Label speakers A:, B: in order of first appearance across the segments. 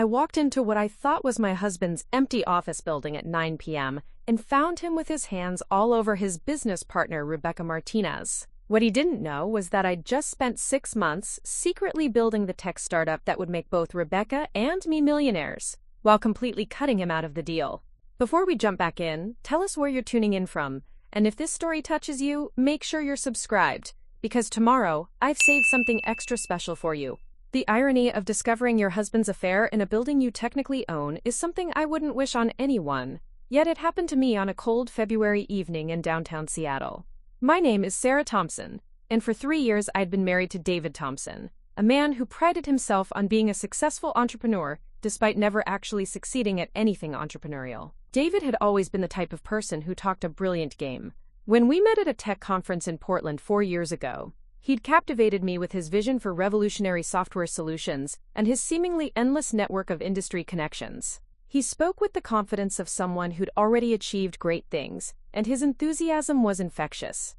A: I walked into what I thought was my husband's empty office building at 9 p.m. and found him with his hands all over his business partner, Rebecca Martinez. What he didn't know was that I'd just spent 6 months secretly building the tech startup that would make both Rebecca and me millionaires, while completely cutting him out of the deal. Before we jump back in, tell us where you're tuning in from, and if this story touches you, make sure you're subscribed, because tomorrow, I've saved something extra special for you. The irony of discovering your husband's affair in a building you technically own is something I wouldn't wish on anyone, yet it happened to me on a cold February evening in downtown Seattle. My name is Sarah Thompson, and for 3 years I'd been married to David Thompson, a man who prided himself on being a successful entrepreneur despite never actually succeeding at anything entrepreneurial. David had always been the type of person who talked a brilliant game. When we met at a tech conference in Portland 4 years ago, he'd captivated me with his vision for revolutionary software solutions and his seemingly endless network of industry connections. He spoke with the confidence of someone who'd already achieved great things, and his enthusiasm was infectious.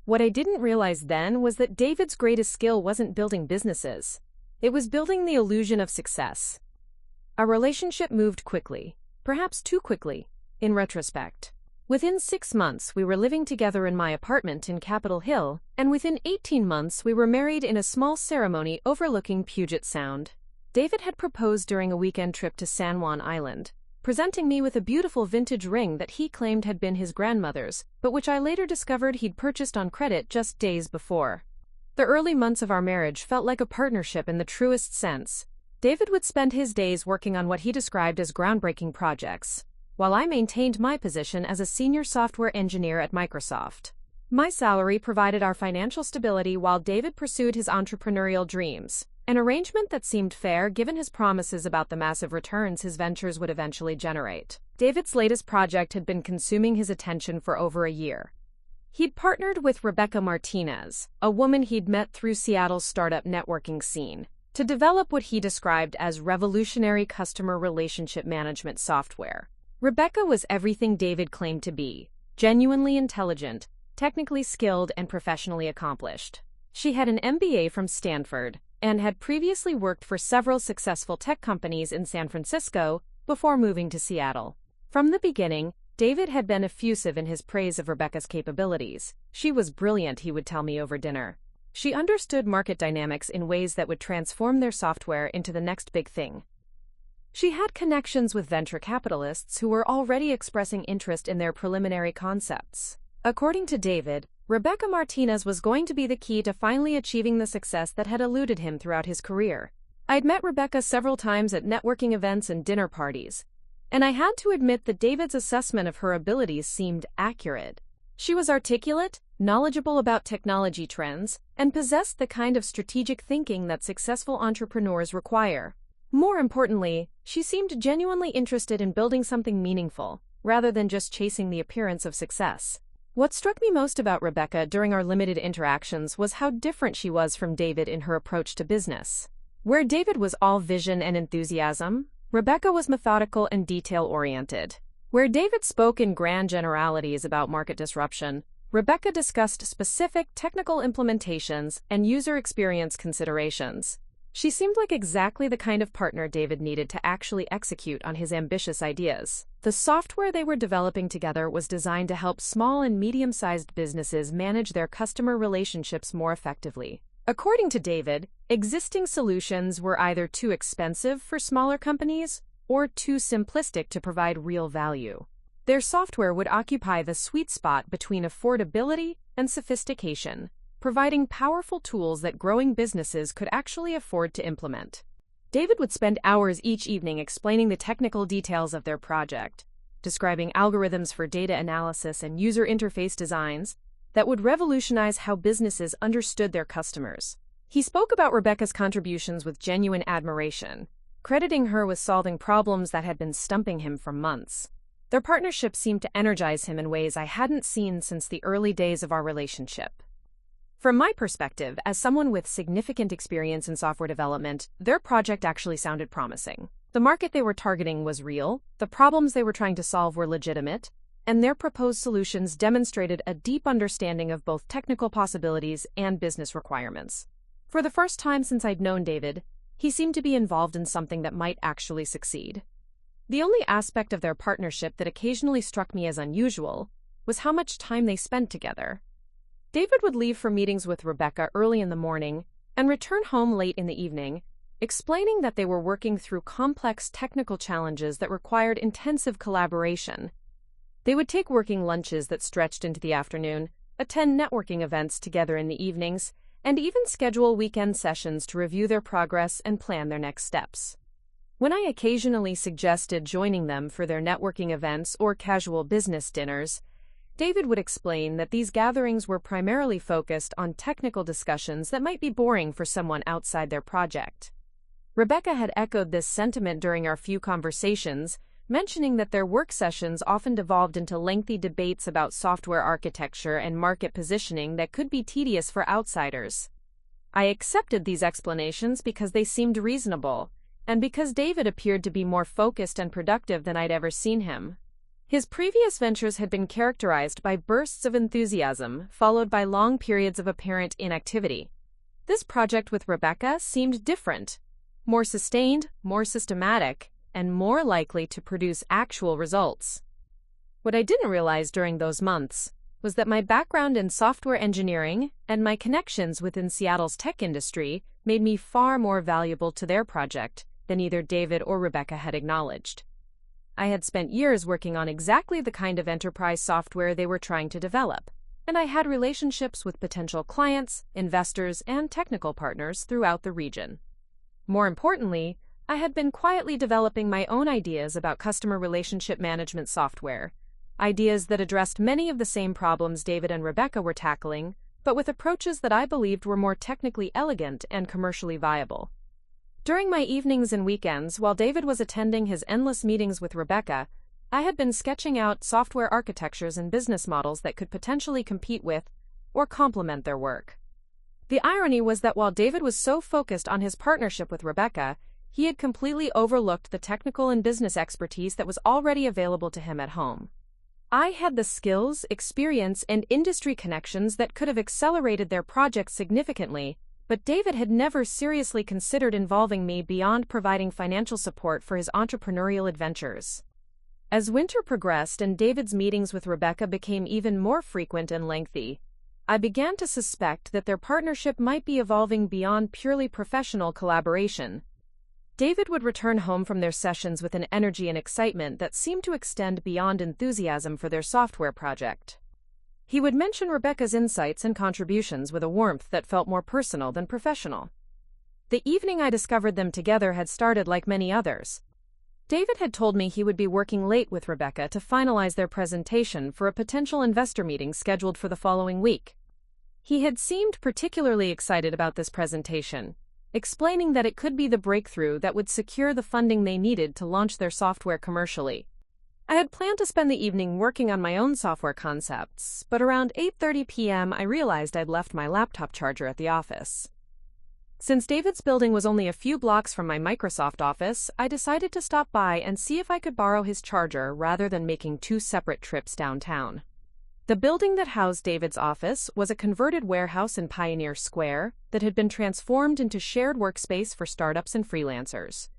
A: What I didn't realize then was that David's greatest skill wasn't building businesses. It was building the illusion of success. Our relationship moved quickly, perhaps too quickly, in retrospect. Within 6 months, we were living together in my apartment in Capitol Hill, and within 18 months, we were married in a small ceremony overlooking Puget Sound. David had proposed during a weekend trip to San Juan Island, presenting me with a beautiful vintage ring that he claimed had been his grandmother's, but which I later discovered he'd purchased on credit just days before. The early months of our marriage felt like a partnership in the truest sense. David would spend his days working on what he described as groundbreaking projects, while I maintained my position as a senior software engineer at Microsoft. My salary provided our financial stability while David pursued his entrepreneurial dreams, an arrangement that seemed fair given his promises about the massive returns his ventures would eventually generate. David's latest project had been consuming his attention for over a year. He'd partnered with Rebecca Martinez, a woman he'd met through Seattle's startup networking scene, to develop what he described as revolutionary customer relationship management software. Rebecca was everything David claimed to be: genuinely intelligent, technically skilled, and professionally accomplished. She had an MBA from Stanford and had previously worked for several successful tech companies in San Francisco before moving to Seattle. From the beginning, David had been effusive in his praise of Rebecca's capabilities. She was brilliant, he would tell me over dinner. She understood market dynamics in ways that would transform their software into the next big thing. She had connections with venture capitalists who were already expressing interest in their preliminary concepts. According to David, Rebecca Martinez was going to be the key to finally achieving the success that had eluded him throughout his career. I'd met Rebecca several times at networking events and dinner parties, and I had to admit that David's assessment of her abilities seemed accurate. She was articulate, knowledgeable about technology trends, and possessed the kind of strategic thinking that successful entrepreneurs require. More importantly, she seemed genuinely interested in building something meaningful, rather than just chasing the appearance of success. What struck me most about Rebecca during our limited interactions was how different she was from David in her approach to business. Where David was all vision and enthusiasm, Rebecca was methodical and detail-oriented. Where David spoke in grand generalities about market disruption, Rebecca discussed specific technical implementations and user experience considerations. She seemed like exactly the kind of partner David needed to actually execute on his ambitious ideas. The software they were developing together was designed to help small and medium-sized businesses manage their customer relationships more effectively. According to David, existing solutions were either too expensive for smaller companies or too simplistic to provide real value. Their software would occupy the sweet spot between affordability and sophistication, providing powerful tools that growing businesses could actually afford to implement. David would spend hours each evening explaining the technical details of their project, describing algorithms for data analysis and user interface designs that would revolutionize how businesses understood their customers. He spoke about Rebecca's contributions with genuine admiration, crediting her with solving problems that had been stumping him for months. Their partnership seemed to energize him in ways I hadn't seen since the early days of our relationship. From my perspective, as someone with significant experience in software development, their project actually sounded promising. The market they were targeting was real, the problems they were trying to solve were legitimate, and their proposed solutions demonstrated a deep understanding of both technical possibilities and business requirements. For the first time since I'd known David, He seemed to be involved in something that might actually succeed. The only aspect of their partnership that occasionally struck me as unusual was how much time they spent together. David would leave for meetings with Rebecca early in the morning and return home late in the evening, explaining that they were working through complex technical challenges that required intensive collaboration. They would take working lunches that stretched into the afternoon, attend networking events together in the evenings, and even schedule weekend sessions to review their progress and plan their next steps. When I occasionally suggested joining them for their networking events or casual business dinners, David would explain that these gatherings were primarily focused on technical discussions that might be boring for someone outside their project. Rebecca had echoed this sentiment during our few conversations, mentioning that their work sessions often devolved into lengthy debates about software architecture and market positioning that could be tedious for outsiders. I accepted these explanations because they seemed reasonable, and because David appeared to be more focused and productive than I'd ever seen him. His previous ventures had been characterized by bursts of enthusiasm, followed by long periods of apparent inactivity. This project with Rebecca seemed different, more sustained, more systematic, and more likely to produce actual results. What I didn't realize during those months was that my background in software engineering and my connections within Seattle's tech industry made me far more valuable to their project than either David or Rebecca had acknowledged. I had spent years working on exactly the kind of enterprise software they were trying to develop, and I had relationships with potential clients, investors, and technical partners throughout the region. More importantly, I had been quietly developing my own ideas about customer relationship management software, ideas that addressed many of the same problems David and Rebecca were tackling, but with approaches that I believed were more technically elegant and commercially viable. During my evenings and weekends, while David was attending his endless meetings with Rebecca, I had been sketching out software architectures and business models that could potentially compete with or complement their work. The irony was that while David was so focused on his partnership with Rebecca, he had completely overlooked the technical and business expertise that was already available to him at home. I had the skills, experience, and industry connections that could have accelerated their project significantly, but David had never seriously considered involving me beyond providing financial support for his entrepreneurial adventures. As winter progressed and David's meetings with Rebecca became even more frequent and lengthy, I began to suspect that their partnership might be evolving beyond purely professional collaboration. David would return home from their sessions with an energy and excitement that seemed to extend beyond enthusiasm for their software project. He would mention Rebecca's insights and contributions with a warmth that felt more personal than professional. The evening I discovered them together had started like many others. David had told me he would be working late with Rebecca to finalize their presentation for a potential investor meeting scheduled for the following week. He had seemed particularly excited about this presentation, explaining that it could be the breakthrough that would secure the funding they needed to launch their software commercially. I had planned to spend the evening working on my own software concepts, but around 8:30 p.m. I realized I'd left my laptop charger at the office. Since David's building was only a few blocks from my Microsoft office, I decided to stop by and see if I could borrow his charger rather than making two separate trips downtown. The building that housed David's office was a converted warehouse in Pioneer Square that had been transformed into shared workspace for startups and freelancers.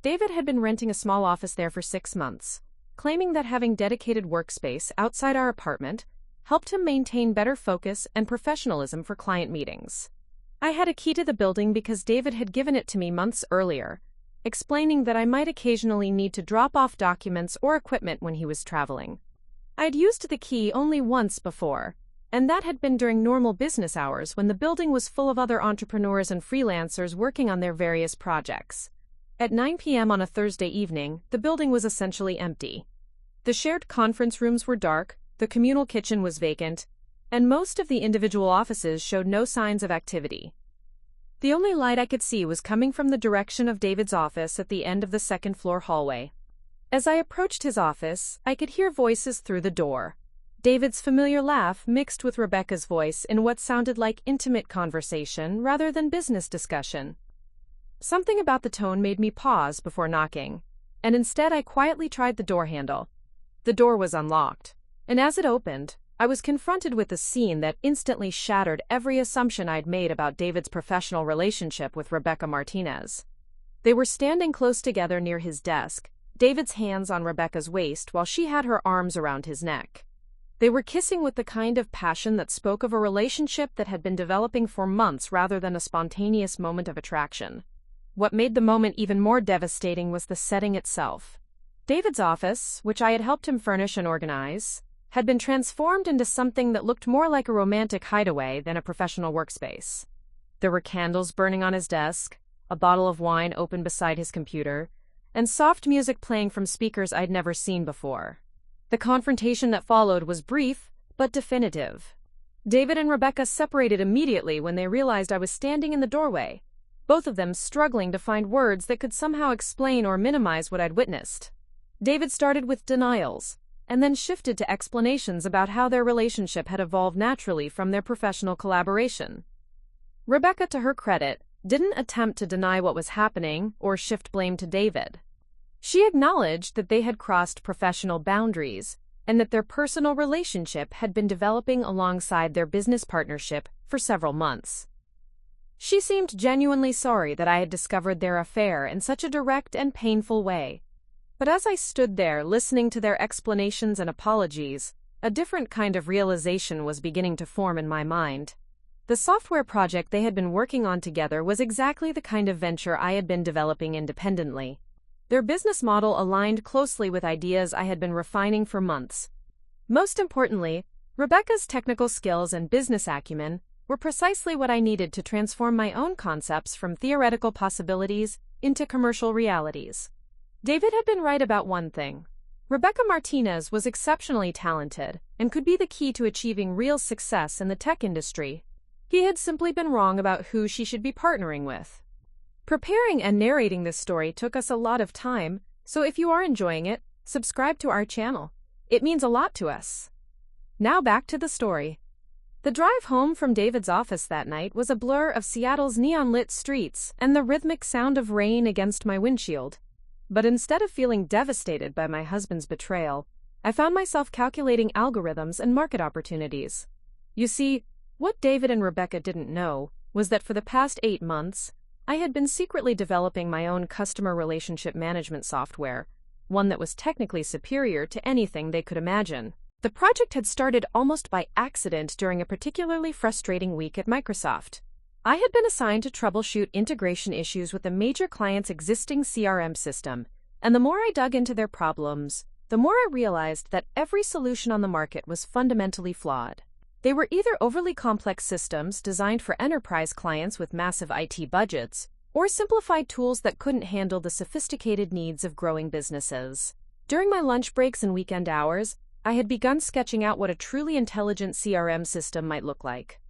A: David had been renting a small office there for 6 months, claiming that having dedicated workspace outside our apartment helped him maintain better focus and professionalism for client meetings. I had a key to the building because David had given it to me months earlier, explaining that I might occasionally need to drop off documents or equipment when he was traveling. I'd used the key only once before, and that had been during normal business hours when the building was full of other entrepreneurs and freelancers working on their various projects. At 9 p.m. on a Thursday evening, the building was essentially empty. The shared conference rooms were dark, the communal kitchen was vacant, and most of the individual offices showed no signs of activity. The only light I could see was coming from the direction of David's office at the end of the second-floor hallway. As I approached his office, I could hear voices through the door. David's familiar laugh mixed with Rebecca's voice in what sounded like intimate conversation rather than business discussion. Something about the tone made me pause before knocking, and instead I quietly tried the door handle. The door was unlocked, and as it opened, I was confronted with a scene that instantly shattered every assumption I'd made about David's professional relationship with Rebecca Martinez. They were standing close together near his desk, David's hands on Rebecca's waist while she had her arms around his neck. They were kissing with the kind of passion that spoke of a relationship that had been developing for months rather than a spontaneous moment of attraction. What made the moment even more devastating was the setting itself. David's office, which I had helped him furnish and organize, had been transformed into something that looked more like a romantic hideaway than a professional workspace. There were candles burning on his desk, a bottle of wine open beside his computer, and soft music playing from speakers I'd never seen before. The confrontation that followed was brief, but definitive. David and Rebecca separated immediately when they realized I was standing in the doorway, both of them struggling to find words that could somehow explain or minimize what I'd witnessed. David started with denials, and then shifted to explanations about how their relationship had evolved naturally from their professional collaboration. Rebecca, to her credit, didn't attempt to deny what was happening or shift blame to David. She acknowledged that they had crossed professional boundaries and that their personal relationship had been developing alongside their business partnership for several months. She seemed genuinely sorry that I had discovered their affair in such a direct and painful way. But as I stood there listening to their explanations and apologies, a different kind of realization was beginning to form in my mind. The software project they had been working on together was exactly the kind of venture I had been developing independently. Their business model aligned closely with ideas I had been refining for months. Most importantly, Rebecca's technical skills and business acumen were precisely what I needed to transform my own concepts from theoretical possibilities into commercial realities. David had been right about one thing. Rebecca Martinez was exceptionally talented and could be the key to achieving real success in the tech industry. He had simply been wrong about who she should be partnering with. Preparing and narrating this story took us a lot of time, so if you are enjoying it, subscribe to our channel. It means a lot to us. Now back to the story. The drive home from David's office that night was a blur of Seattle's neon-lit streets and the rhythmic sound of rain against my windshield. But instead of feeling devastated by my husband's betrayal, I found myself calculating algorithms and market opportunities. You see, what David and Rebecca didn't know was that for the past 8 months, I had been secretly developing my own customer relationship management software, one that was technically superior to anything they could imagine. The project had started almost by accident during a particularly frustrating week at Microsoft. I had been assigned to troubleshoot integration issues with a major client's existing CRM system, and the more I dug into their problems, the more I realized that every solution on the market was fundamentally flawed. They were either overly complex systems designed for enterprise clients with massive IT budgets, or simplified tools that couldn't handle the sophisticated needs of growing businesses. During my lunch breaks and weekend hours, I had begun sketching out what a truly intelligent CRM system might look like.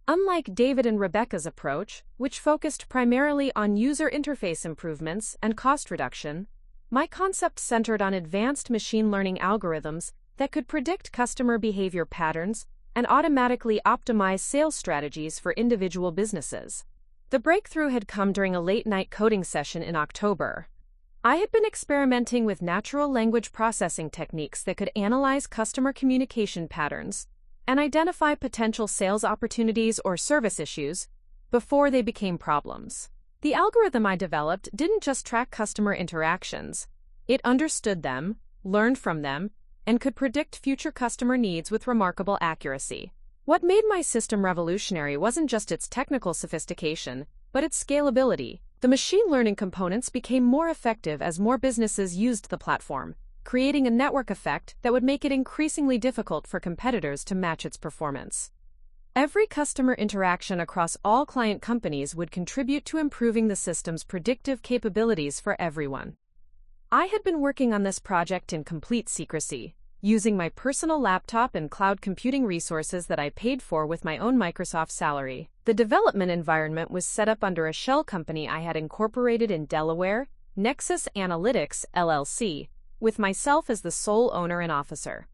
A: Unlike David and Rebecca's approach, which focused primarily on user interface improvements and cost reduction, my concept centered on advanced machine learning algorithms that could predict customer behavior patterns and automatically optimize sales strategies for individual businesses. The breakthrough had come during a late-night coding session in October. I had been experimenting with natural language processing techniques that could analyze customer communication patterns and identify potential sales opportunities or service issues before they became problems. The algorithm I developed didn't just track customer interactions. It understood them, learned from them, and could predict future customer needs with remarkable accuracy. What made my system revolutionary wasn't just its technical sophistication, but its scalability. The machine learning components became more effective as more businesses used the platform, creating a network effect that would make it increasingly difficult for competitors to match its performance. Every customer interaction across all client companies would contribute to improving the system's predictive capabilities for everyone. I had been working on this project in complete secrecy, using my personal laptop and cloud computing resources that I paid for with my own Microsoft salary. The development environment was set up under a shell company I had incorporated in Delaware, Nexus Analytics, LLC, with myself as the sole owner and officer.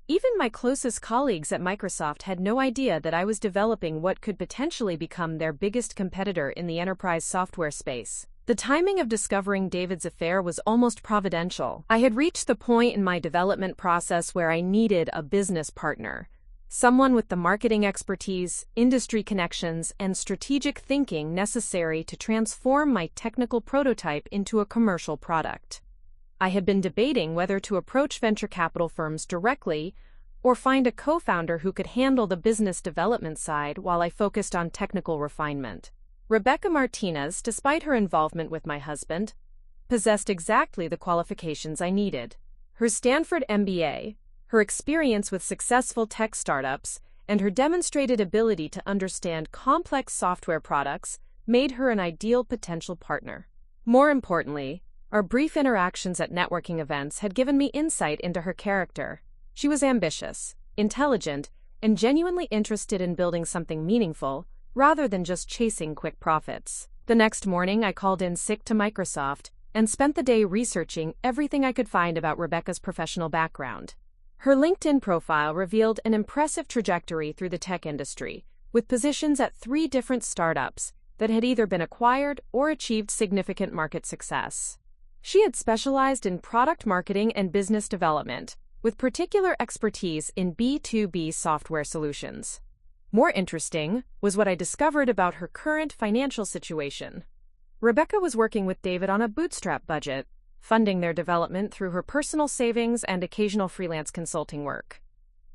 A: Even my closest colleagues at Microsoft had no idea that I was developing what could potentially become their biggest competitor in the enterprise software space. The timing of discovering David's affair was almost providential. I had reached the point in my development process where I needed a business partner, Someone with the marketing expertise, industry connections, and strategic thinking necessary to transform my technical prototype into a commercial product. I had been debating whether to approach venture capital firms directly or find a co-founder who could handle the business development side while I focused on technical refinement. Rebecca Martinez, despite her involvement with my husband, possessed exactly the qualifications I needed. Her Stanford MBA, her experience with successful tech startups, and her demonstrated ability to understand complex software products made her an ideal potential partner. More importantly, our brief interactions at networking events had given me insight into her character. She was ambitious, intelligent, and genuinely interested in building something meaningful, rather than just chasing quick profits. The next morning, I called in sick to Microsoft and spent the day researching everything I could find about Rebecca's professional background. Her LinkedIn profile revealed an impressive trajectory through the tech industry, with positions at 3 different startups that had either been acquired or achieved significant market success. She had specialized in product marketing and business development, with particular expertise in B2B software solutions. More interesting was what I discovered about her current financial situation. Rebecca was working with David on a bootstrap budget, funding their development through her personal savings and occasional freelance consulting work.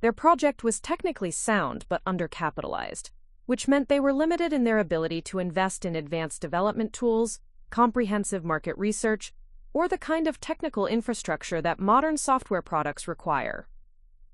A: Their project was technically sound but undercapitalized, which meant they were limited in their ability to invest in advanced development tools, comprehensive market research, or the kind of technical infrastructure that modern software products require.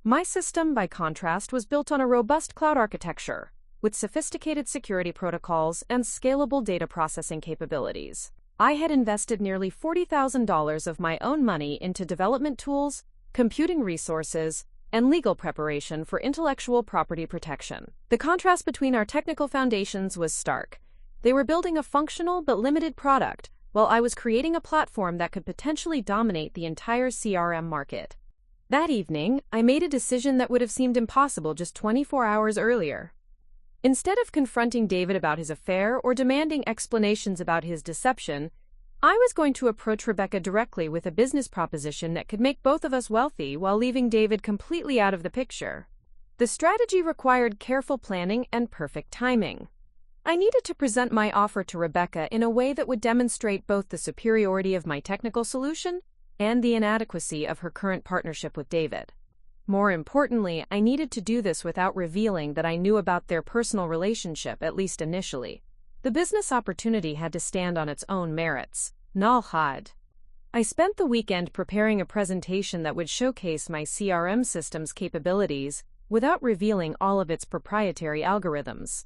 A: My system, by contrast, was built on a robust cloud architecture, with sophisticated security protocols and scalable data processing capabilities. I had invested nearly $40,000 of my own money into development tools, computing resources, and legal preparation for intellectual property protection. The contrast between our technical foundations was stark. They were building a functional but limited product, while I was creating a platform that could potentially dominate the entire CRM market. That evening, I made a decision that would have seemed impossible just 24 hours earlier. Instead of confronting David about his affair or demanding explanations about his deception, I was going to approach Rebecca directly with a business proposition that could make both of us wealthy while leaving David completely out of the picture. The strategy required careful planning and perfect timing. I needed to present my offer to Rebecca in a way that would demonstrate both the superiority of my technical solution and the inadequacy of her current partnership with David. More importantly, I needed to do this without revealing that I knew about their personal relationship, at least initially. The business opportunity had to stand on its own merits. Nal had. I spent the weekend preparing a presentation that would showcase my CRM system's capabilities without revealing all of its proprietary algorithms.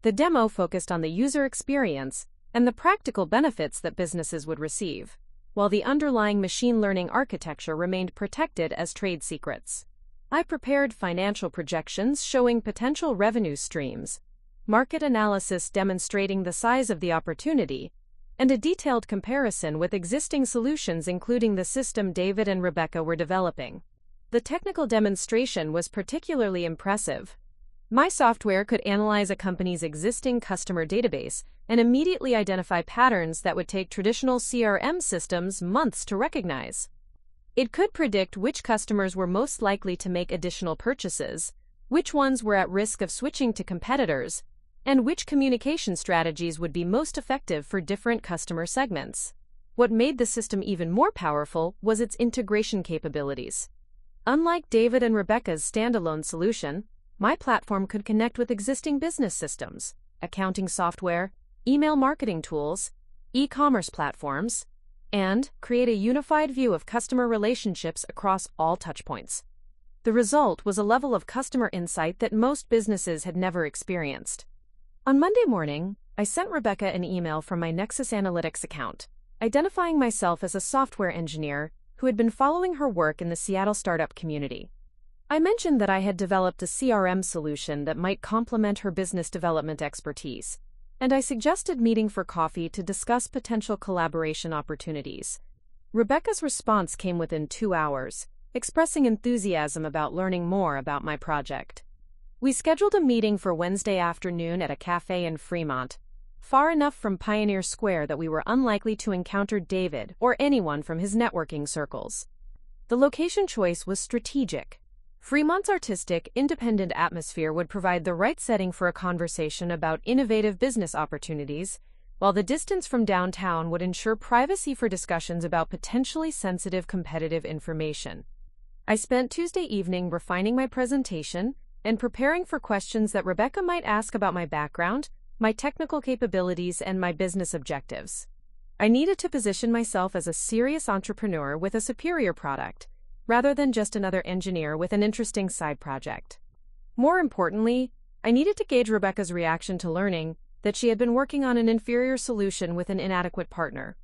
A: The demo focused on the user experience and the practical benefits that businesses would receive, while the underlying machine learning architecture remained protected as trade secrets. I prepared financial projections showing potential revenue streams, market analysis demonstrating the size of the opportunity, and a detailed comparison with existing solutions including the system David and Rebecca were developing. The technical demonstration was particularly impressive. My software could analyze a company's existing customer database and immediately identify patterns that would take traditional CRM systems months to recognize. It could predict which customers were most likely to make additional purchases, which ones were at risk of switching to competitors, and which communication strategies would be most effective for different customer segments. What made the system even more powerful was its integration capabilities. Unlike David and Rebecca's standalone solution, my platform could connect with existing business systems, accounting software, email marketing tools, e-commerce platforms, and create a unified view of customer relationships across all touchpoints. The result was a level of customer insight that most businesses had never experienced. On Monday morning, I sent Rebecca an email from my Nexus Analytics account, identifying myself as a software engineer who had been following her work in the Seattle startup community. I mentioned that I had developed a CRM solution that might complement her business development expertise, and I suggested meeting for coffee to discuss potential collaboration opportunities. Rebecca's response came within 2 hours, expressing enthusiasm about learning more about my project. We scheduled a meeting for Wednesday afternoon at a cafe in Fremont, far enough from Pioneer Square that we were unlikely to encounter David or anyone from his networking circles. The location choice was strategic. Fremont's artistic, independent atmosphere would provide the right setting for a conversation about innovative business opportunities, while the distance from downtown would ensure privacy for discussions about potentially sensitive competitive information. I spent Tuesday evening refining my presentation and preparing for questions that Rebecca might ask about my background, my technical capabilities, and my business objectives. I needed to position myself as a serious entrepreneur with a superior product, rather than just another engineer with an interesting side project. More importantly, I needed to gauge Rebecca's reaction to learning that she had been working on an inferior solution with an inadequate partner.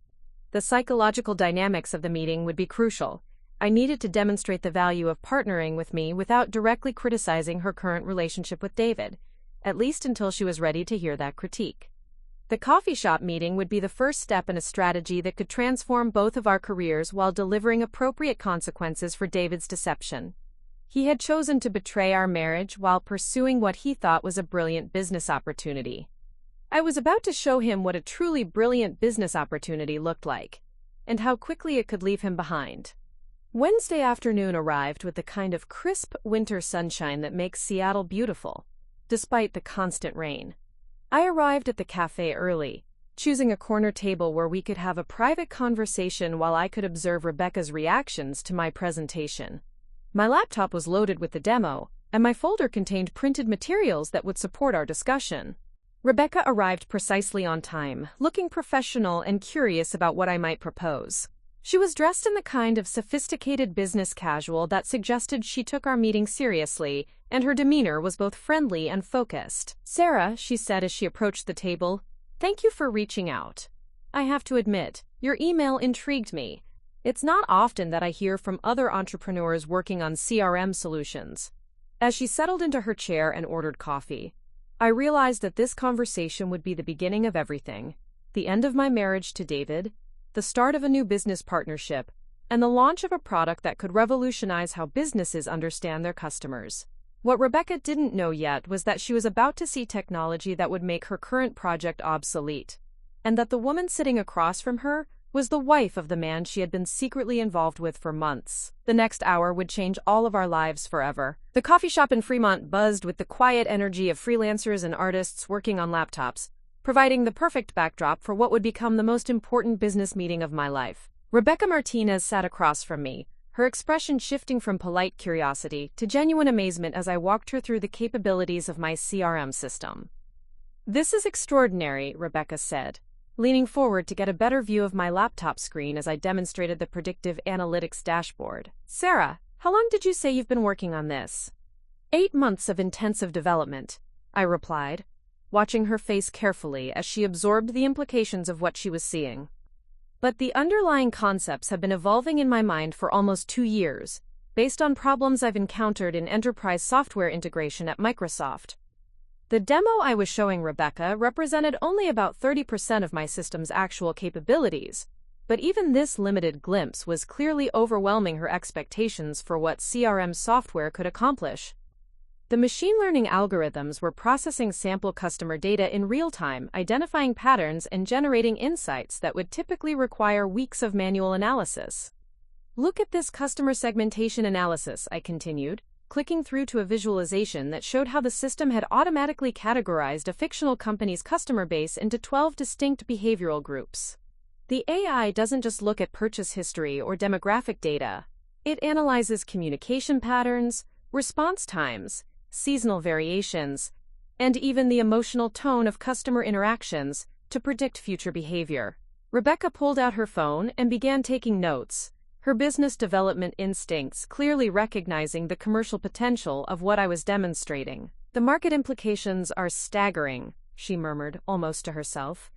A: The psychological dynamics of the meeting would be crucial. I needed to demonstrate the value of partnering with me without directly criticizing her current relationship with David, at least until she was ready to hear that critique. The coffee shop meeting would be the first step in a strategy that could transform both of our careers while delivering appropriate consequences for David's deception. He had chosen to betray our marriage while pursuing what he thought was a brilliant business opportunity. I was about to show him what a truly brilliant business opportunity looked like, and how quickly it could leave him behind. Wednesday afternoon arrived with the kind of crisp winter sunshine that makes Seattle beautiful, despite the constant rain. I arrived at the cafe early, choosing a corner table where we could have a private conversation while I could observe Rebecca's reactions to my presentation. My laptop was loaded with the demo, and my folder contained printed materials that would support our discussion. Rebecca arrived precisely on time, looking professional and curious about what I might propose. She was dressed in the kind of sophisticated business casual that suggested she took our meeting seriously, and her demeanor was both friendly and focused. "Sarah," she said as she approached the table, "thank you for reaching out. I have to admit, your email intrigued me. It's not often that I hear from other entrepreneurs working on CRM solutions." As she settled into her chair and ordered coffee, I realized that this conversation would be the beginning of everything: the end of my marriage to David, the start of a new business partnership, and the launch of a product that could revolutionize how businesses understand their customers. What Rebecca didn't know yet was that she was about to see technology that would make her current project obsolete, and that the woman sitting across from her was the wife of the man she had been secretly involved with for months. The next hour would change all of our lives forever. The coffee shop in Fremont buzzed with the quiet energy of freelancers and artists working on laptops, providing the perfect backdrop for what would become the most important business meeting of my life. Rebecca Martinez sat across from me, her expression shifting from polite curiosity to genuine amazement as I walked her through the capabilities of my CRM system. "This is extraordinary," Rebecca said, leaning forward to get a better view of my laptop screen as I demonstrated the predictive analytics dashboard. "Sarah, how long did you say you've been working on this?" 8 months of intensive development," I replied, watching her face carefully as she absorbed the implications of what she was seeing. "But the underlying concepts have been evolving in my mind for almost 2 years, based on problems I've encountered in enterprise software integration at Microsoft." The demo I was showing Rebecca represented only about 30% of my system's actual capabilities, but even this limited glimpse was clearly overwhelming her expectations for what CRM software could accomplish. The machine learning algorithms were processing sample customer data in real time, identifying patterns and generating insights that would typically require weeks of manual analysis. "Look at this customer segmentation analysis," I continued, clicking through to a visualization that showed how the system had automatically categorized a fictional company's customer base into 12 distinct behavioral groups. The AI doesn't just look at purchase history or demographic data. It analyzes communication patterns, response times, seasonal variations, and even the emotional tone of customer interactions to predict future behavior. Rebecca pulled out her phone and began taking notes, her business development instincts clearly recognizing the commercial potential of what I was demonstrating. "The market implications are staggering," she murmured, almost to herself.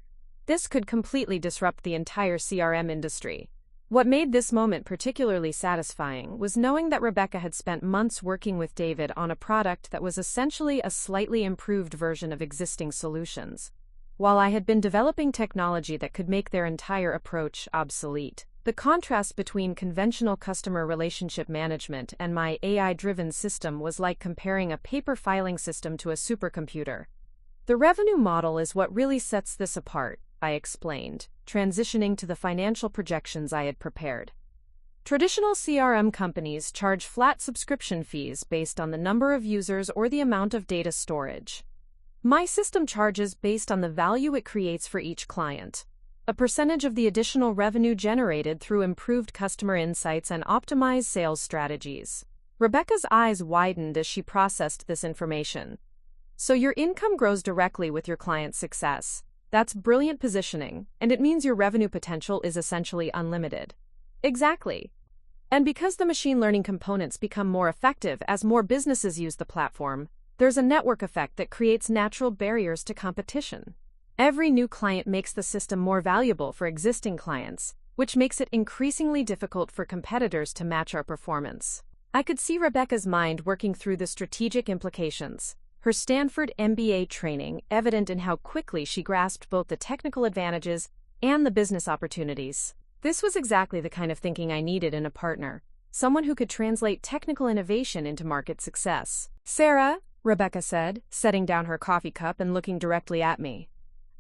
A: "This could completely disrupt the entire CRM industry." What made this moment particularly satisfying was knowing that Rebecca had spent months working with David on a product that was essentially a slightly improved version of existing solutions, while I had been developing technology that could make their entire approach obsolete. The contrast between conventional customer relationship management and my AI-driven system was like comparing a paper filing system to a supercomputer. "The revenue model is what really sets this apart," I explained, transitioning to the financial projections I had prepared. Traditional CRM companies charge flat subscription fees based on the number of users or the amount of data storage. My system charges based on the value it creates for each client, a percentage of the additional revenue generated through improved customer insights and optimized sales strategies. Rebecca's eyes widened as she processed this information. So your income grows directly with your client's success. That's brilliant positioning, and it means your revenue potential is essentially unlimited. Exactly. And because the machine learning components become more effective as more businesses use the platform, there's a network effect that creates natural barriers to competition. Every new client makes the system more valuable for existing clients, which makes it increasingly difficult for competitors to match our performance. I could see Rebecca's mind working through the strategic implications, her Stanford MBA training evident in how quickly she grasped both the technical advantages and the business opportunities. This was exactly the kind of thinking I needed in a partner, someone who could translate technical innovation into market success. Sarah, Rebecca said, setting down her coffee cup and looking directly at me.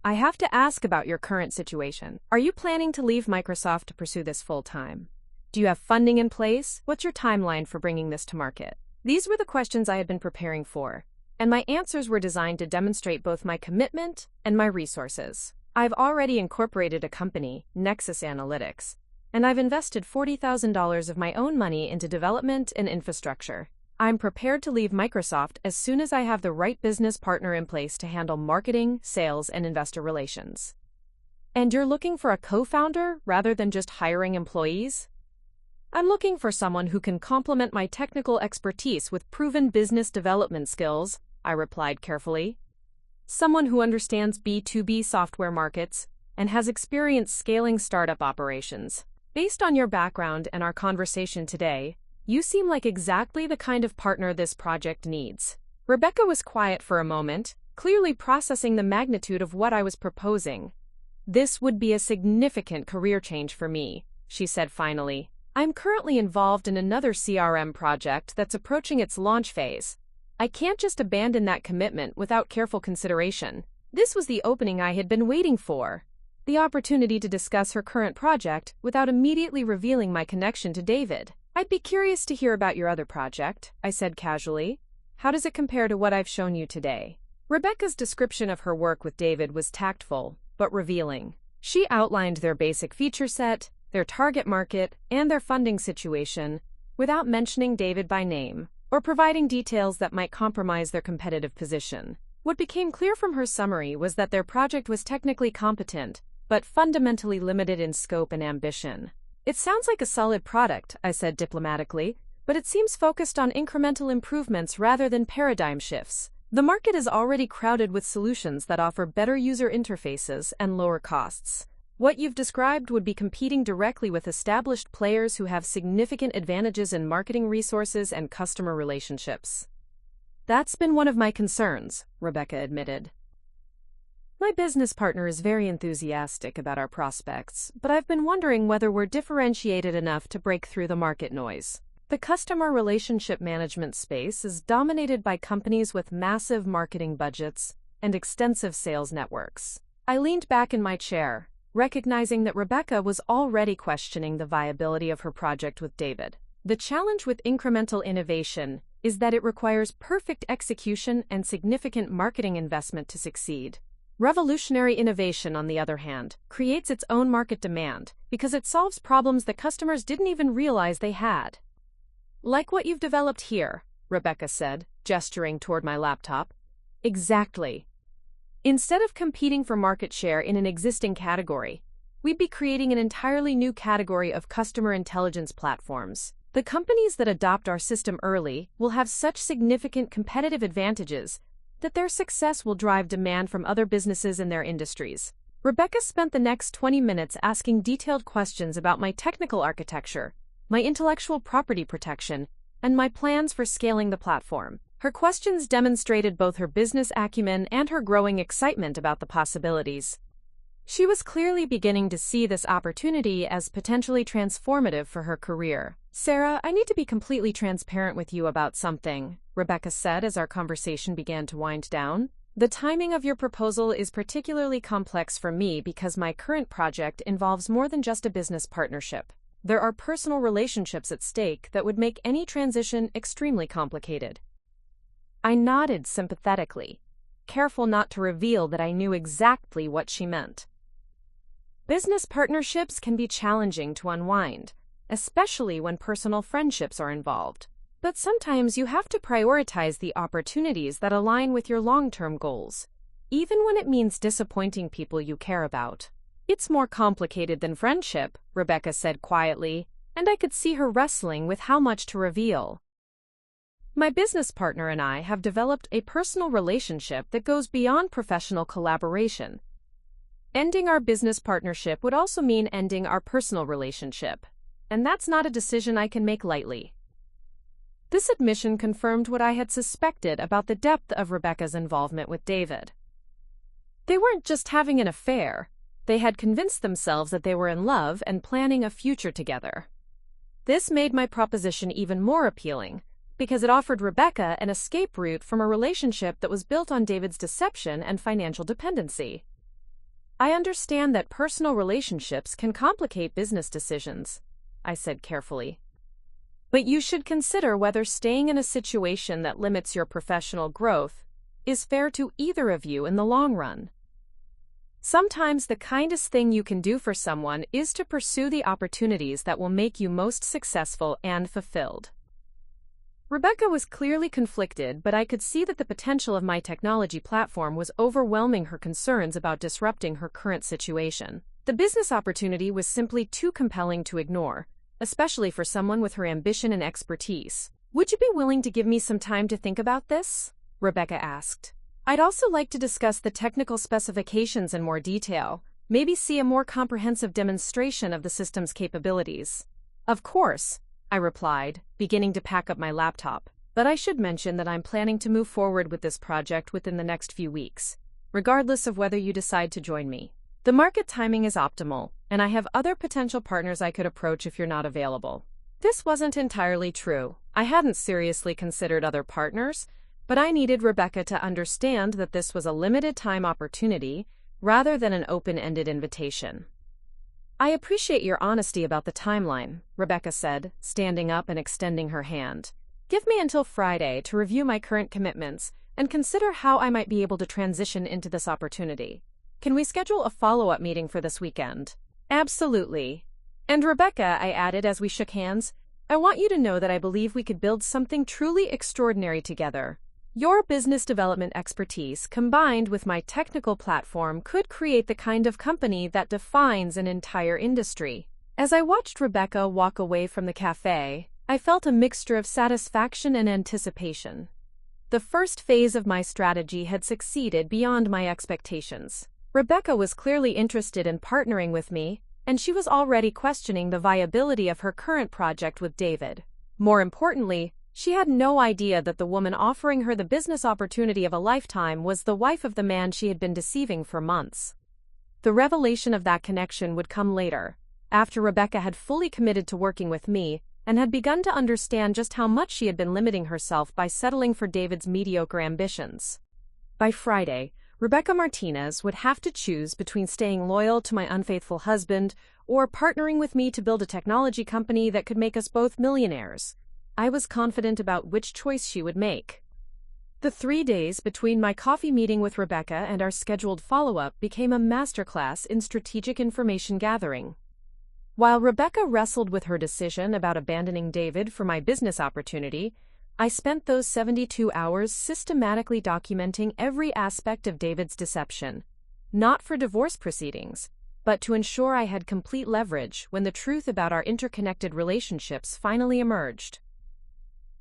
A: I have to ask about your current situation. Are you planning to leave Microsoft to pursue this full-time? Do you have funding in place? What's your timeline for bringing this to market? These were the questions I had been preparing for, and my answers were designed to demonstrate both my commitment and my resources. I've already incorporated a company, Nexus Analytics, and I've invested $40,000 of my own money into development and infrastructure. I'm prepared to leave Microsoft as soon as I have the right business partner in place to handle marketing, sales, and investor relations. And you're looking for a co-founder rather than just hiring employees? I'm looking for someone who can complement my technical expertise with proven business development skills, I replied carefully. Someone who understands B2B software markets and has experience scaling startup operations. Based on your background and our conversation today, you seem like exactly the kind of partner this project needs. Rebecca was quiet for a moment, clearly processing the magnitude of what I was proposing. This would be a significant career change for me, she said finally. I'm currently involved in another CRM project that's approaching its launch phase. I can't just abandon that commitment without careful consideration. This was the opening I had been waiting for. The opportunity to discuss her current project without immediately revealing my connection to David. I'd be curious to hear about your other project, I said casually. How does it compare to what I've shown you today? Rebecca's description of her work with David was tactful, but revealing. She outlined their basic feature set, their target market, and their funding situation, without mentioning David by name, or providing details that might compromise their competitive position. What became clear from her summary was that their project was technically competent, but fundamentally limited in scope and ambition. It sounds like a solid product, I said diplomatically, but it seems focused on incremental improvements rather than paradigm shifts. The market is already crowded with solutions that offer better user interfaces and lower costs. What you've described would be competing directly with established players who have significant advantages in marketing resources and customer relationships. That's been one of my concerns, Rebecca admitted. My business partner is very enthusiastic about our prospects, but I've been wondering whether we're differentiated enough to break through the market noise. The customer relationship management space is dominated by companies with massive marketing budgets and extensive sales networks. I leaned back in my chair, recognizing that Rebecca was already questioning the viability of her project with David. The challenge with incremental innovation is that it requires perfect execution and significant marketing investment to succeed. Revolutionary innovation, on the other hand, creates its own market demand because it solves problems that customers didn't even realize they had. Like what you've developed here, Rebecca said, gesturing toward my laptop. Exactly. Instead of competing for market share in an existing category, we'd be creating an entirely new category of customer intelligence platforms. The companies that adopt our system early will have such significant competitive advantages that their success will drive demand from other businesses in their industries. Rebecca spent the next 20 minutes asking detailed questions about my technical architecture, my intellectual property protection, and my plans for scaling the platform. Her questions demonstrated both her business acumen and her growing excitement about the possibilities. She was clearly beginning to see this opportunity as potentially transformative for her career. Sarah, I need to be completely transparent with you about something, Rebecca said as our conversation began to wind down. The timing of your proposal is particularly complex for me because my current project involves more than just a business partnership. There are personal relationships at stake that would make any transition extremely complicated. I nodded sympathetically, careful not to reveal that I knew exactly what she meant. Business partnerships can be challenging to unwind, especially when personal friendships are involved. But sometimes you have to prioritize the opportunities that align with your long-term goals, even when it means disappointing people you care about. It's more complicated than friendship, Rebecca said quietly, and I could see her wrestling with how much to reveal. My business partner and I have developed a personal relationship that goes beyond professional collaboration. Ending our business partnership would also mean ending our personal relationship, and that's not a decision I can make lightly. This admission confirmed what I had suspected about the depth of Rebecca's involvement with David. They weren't just having an affair, they had convinced themselves that they were in love and planning a future together. This made my proposition even more appealing, because it offered Rebecca an escape route from a relationship that was built on David's deception and financial dependency. I understand that personal relationships can complicate business decisions, I said carefully. But you should consider whether staying in a situation that limits your professional growth is fair to either of you in the long run. Sometimes the kindest thing you can do for someone is to pursue the opportunities that will make you most successful and fulfilled. Rebecca was clearly conflicted, but I could see that the potential of my technology platform was overwhelming her concerns about disrupting her current situation. The business opportunity was simply too compelling to ignore, especially for someone with her ambition and expertise. Would you be willing to give me some time to think about this? Rebecca asked. I'd also like to discuss the technical specifications in more detail, maybe see a more comprehensive demonstration of the system's capabilities. Of course, I replied, beginning to pack up my laptop, but I should mention that I'm planning to move forward with this project within the next few weeks, regardless of whether you decide to join me. The market timing is optimal, and I have other potential partners I could approach if you're not available. This wasn't entirely true. I hadn't seriously considered other partners, but I needed Rebecca to understand that this was a limited-time opportunity rather than an open-ended invitation. I appreciate your honesty about the timeline, Rebecca said, standing up and extending her hand. Give me until Friday to review my current commitments and consider how I might be able to transition into this opportunity. Can we schedule a follow-up meeting for this weekend? Absolutely. And Rebecca, I added as we shook hands, I want you to know that I believe we could build something truly extraordinary together. Your business development expertise, combined with my technical platform, could create the kind of company that defines an entire industry. As I watched Rebecca walk away from the cafe, I felt a mixture of satisfaction and anticipation. The first phase of my strategy had succeeded beyond my expectations. Rebecca was clearly interested in partnering with me, and she was already questioning the viability of her current project with David. More importantly, she had no idea that the woman offering her the business opportunity of a lifetime was the wife of the man she had been deceiving for months. The revelation of that connection would come later, after Rebecca had fully committed to working with me and had begun to understand just how much she had been limiting herself by settling for David's mediocre ambitions. By Friday, Rebecca Martinez would have to choose between staying loyal to my unfaithful husband or partnering with me to build a technology company that could make us both millionaires. I was confident about which choice she would make. The 3 days between my coffee meeting with Rebecca and our scheduled follow-up became a masterclass in strategic information gathering. While Rebecca wrestled with her decision about abandoning David for my business opportunity, I spent those 72 hours systematically documenting every aspect of David's deception, not for divorce proceedings, but to ensure I had complete leverage when the truth about our interconnected relationships finally emerged.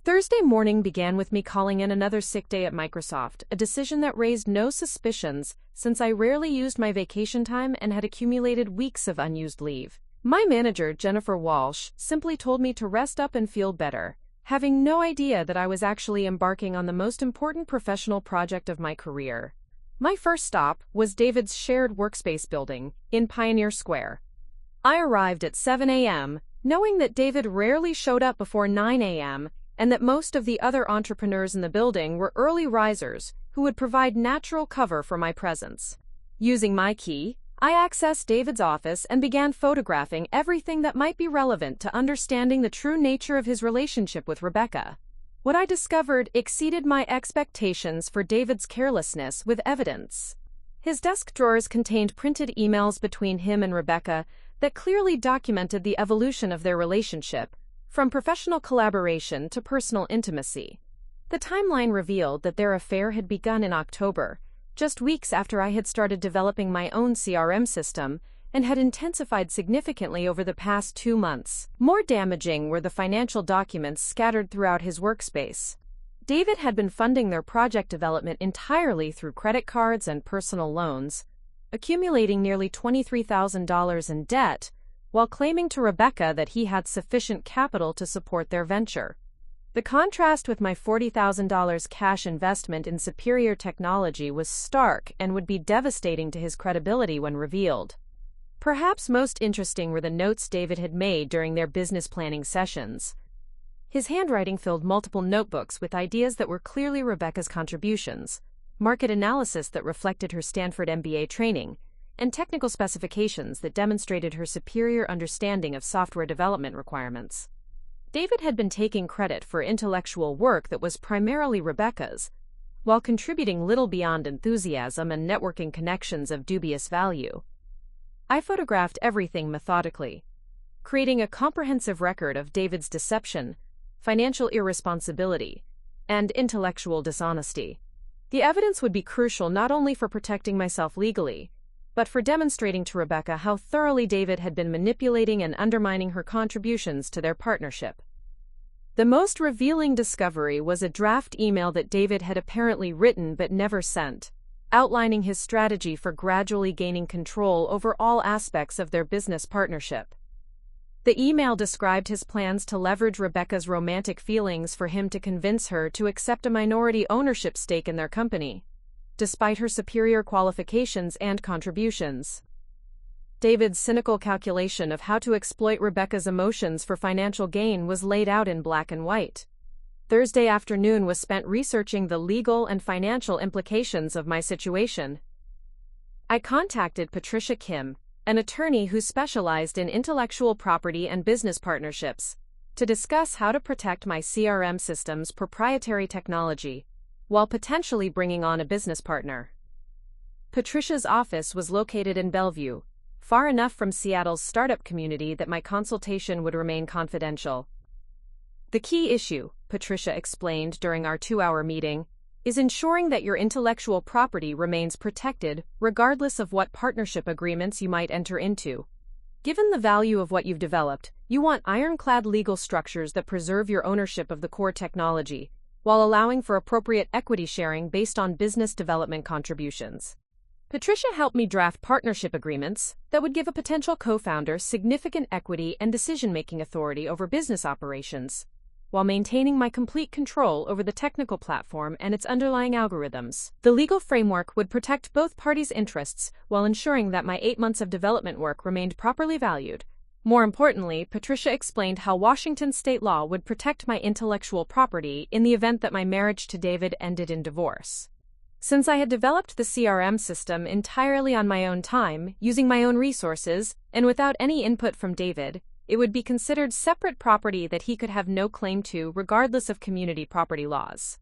A: Thursday morning began with me calling in another sick day at Microsoft, a decision that raised no suspicions since I rarely used my vacation time and had accumulated weeks of unused leave. My manager, Jennifer Walsh, simply told me to rest up and feel better, having no idea that I was actually embarking on the most important professional project of my career. My first stop was David's shared workspace building in Pioneer Square. I arrived at 7 a.m., knowing that David rarely showed up before 9 a.m., and that most of the other entrepreneurs in the building were early risers who would provide natural cover for my presence. Using my key, I accessed David's office and began photographing everything that might be relevant to understanding the true nature of his relationship with Rebecca. What I discovered exceeded my expectations for David's carelessness with evidence. His desk drawers contained printed emails between him and Rebecca that clearly documented the evolution of their relationship, from professional collaboration to personal intimacy. The timeline revealed that their affair had begun in October, just weeks after I had started developing my own CRM system, and had intensified significantly over the past 2 months. More damaging were the financial documents scattered throughout his workspace. David had been funding their project development entirely through credit cards and personal loans, accumulating nearly $23,000 in debt, while claiming to Rebecca that he had sufficient capital to support their venture. The contrast with my $40,000 cash investment in superior technology was stark and would be devastating to his credibility when revealed. Perhaps most interesting were the notes David had made during their business planning sessions. His handwriting filled multiple notebooks with ideas that were clearly Rebecca's contributions, market analysis that reflected her Stanford MBA training, and technical specifications that demonstrated her superior understanding of software development requirements. David had been taking credit for intellectual work that was primarily Rebecca's, while contributing little beyond enthusiasm and networking connections of dubious value. I photographed everything methodically, creating a comprehensive record of David's deception, financial irresponsibility, and intellectual dishonesty. The evidence would be crucial not only for protecting myself legally, but for demonstrating to Rebecca how thoroughly David had been manipulating and undermining her contributions to their partnership. The most revealing discovery was a draft email that David had apparently written but never sent, outlining his strategy for gradually gaining control over all aspects of their business partnership. The email described his plans to leverage Rebecca's romantic feelings for him to convince her to accept a minority ownership stake in their company, despite her superior qualifications and contributions. David's cynical calculation of how to exploit Rebecca's emotions for financial gain was laid out in black and white. Thursday afternoon was spent researching the legal and financial implications of my situation. I contacted Patricia Kim, an attorney who specialized in intellectual property and business partnerships, to discuss how to protect my CRM system's proprietary technology, while potentially bringing on a business partner. Patricia's office was located in Bellevue, far enough from Seattle's startup community that my consultation would remain confidential. The key issue, Patricia explained during our 2-hour meeting, is ensuring that your intellectual property remains protected regardless of what partnership agreements you might enter into. Given the value of what you've developed, you want ironclad legal structures that preserve your ownership of the core technology, while allowing for appropriate equity sharing based on business development contributions. Patricia helped me draft partnership agreements that would give a potential co-founder significant equity and decision-making authority over business operations, while maintaining my complete control over the technical platform and its underlying algorithms. The legal framework would protect both parties' interests while ensuring that my 8 months of development work remained properly valued. More importantly, Patricia explained how Washington state law would protect my intellectual property in the event that my marriage to David ended in divorce. Since I had developed the CRM system entirely on my own time, using my own resources, and without any input from David, it would be considered separate property that he could have no claim to regardless of community property laws.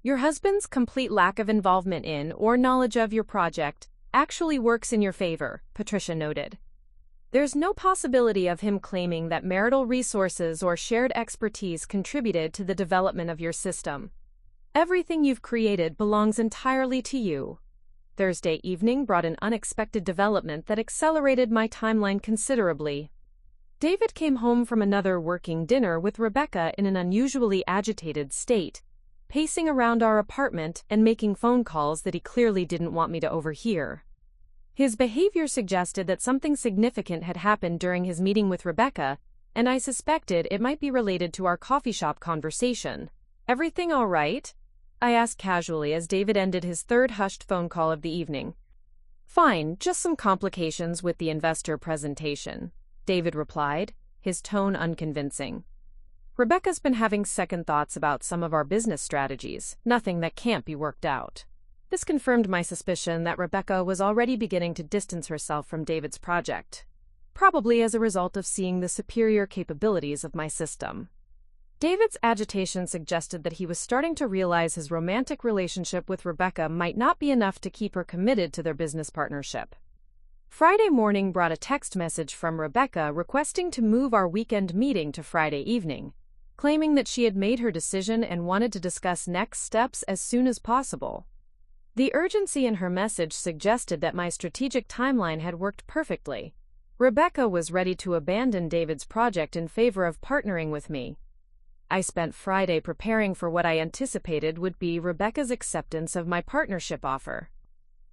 A: Your husband's complete lack of involvement in or knowledge of your project actually works in your favor, Patricia noted. There's no possibility of him claiming that marital resources or shared expertise contributed to the development of your system. Everything you've created belongs entirely to you. Thursday evening brought an unexpected development that accelerated my timeline considerably. David came home from another working dinner with Rebecca in an unusually agitated state, pacing around our apartment and making phone calls that he clearly didn't want me to overhear. His behavior suggested that something significant had happened during his meeting with Rebecca, and I suspected it might be related to our coffee shop conversation. "Everything all right?" I asked casually as David ended his third hushed phone call of the evening. "Fine, just some complications with the investor presentation," David replied, his tone unconvincing. "Rebecca's been having second thoughts about some of our business strategies, nothing that can't be worked out." This confirmed my suspicion that Rebecca was already beginning to distance herself from David's project, probably as a result of seeing the superior capabilities of my system. David's agitation suggested that he was starting to realize his romantic relationship with Rebecca might not be enough to keep her committed to their business partnership. Friday morning brought a text message from Rebecca requesting to move our weekend meeting to Friday evening, claiming that she had made her decision and wanted to discuss next steps as soon as possible. The urgency in her message suggested that my strategic timeline had worked perfectly. Rebecca was ready to abandon David's project in favor of partnering with me. I spent Friday preparing for what I anticipated would be Rebecca's acceptance of my partnership offer.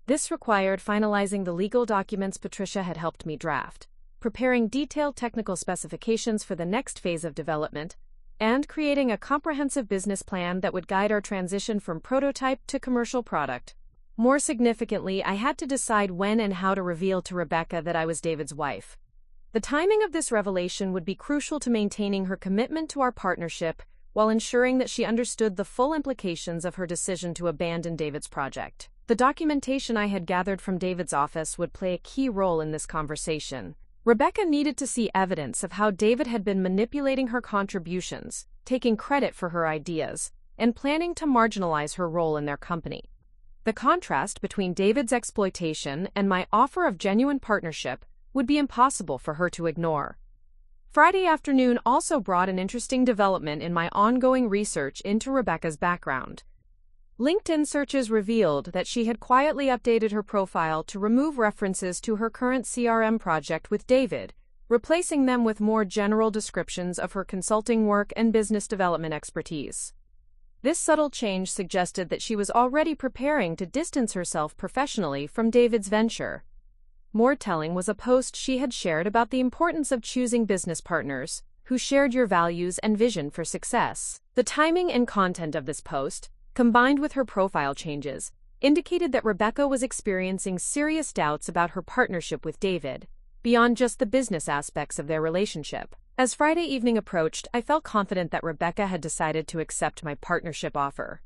A: This required finalizing the legal documents Patricia had helped me draft, preparing detailed technical specifications for the next phase of development, and creating a comprehensive business plan that would guide our transition from prototype to commercial product. More significantly, I had to decide when and how to reveal to Rebecca that I was David's wife. The timing of this revelation would be crucial to maintaining her commitment to our partnership while ensuring that she understood the full implications of her decision to abandon David's project. The documentation I had gathered from David's office would play a key role in this conversation. Rebecca needed to see evidence of how David had been manipulating her contributions, taking credit for her ideas, and planning to marginalize her role in their company. The contrast between David's exploitation and my offer of genuine partnership would be impossible for her to ignore. Friday afternoon also brought an interesting development in my ongoing research into Rebecca's background. LinkedIn searches revealed that she had quietly updated her profile to remove references to her current CRM project with David, replacing them with more general descriptions of her consulting work and business development expertise. This subtle change suggested that she was already preparing to distance herself professionally from David's venture. More telling was a post she had shared about the importance of choosing business partners who shared your values and vision for success. The timing and content of this post, combined with her profile changes, indicated that Rebecca was experiencing serious doubts about her partnership with David, beyond just the business aspects of their relationship. As Friday evening approached, I felt confident that Rebecca had decided to accept my partnership offer.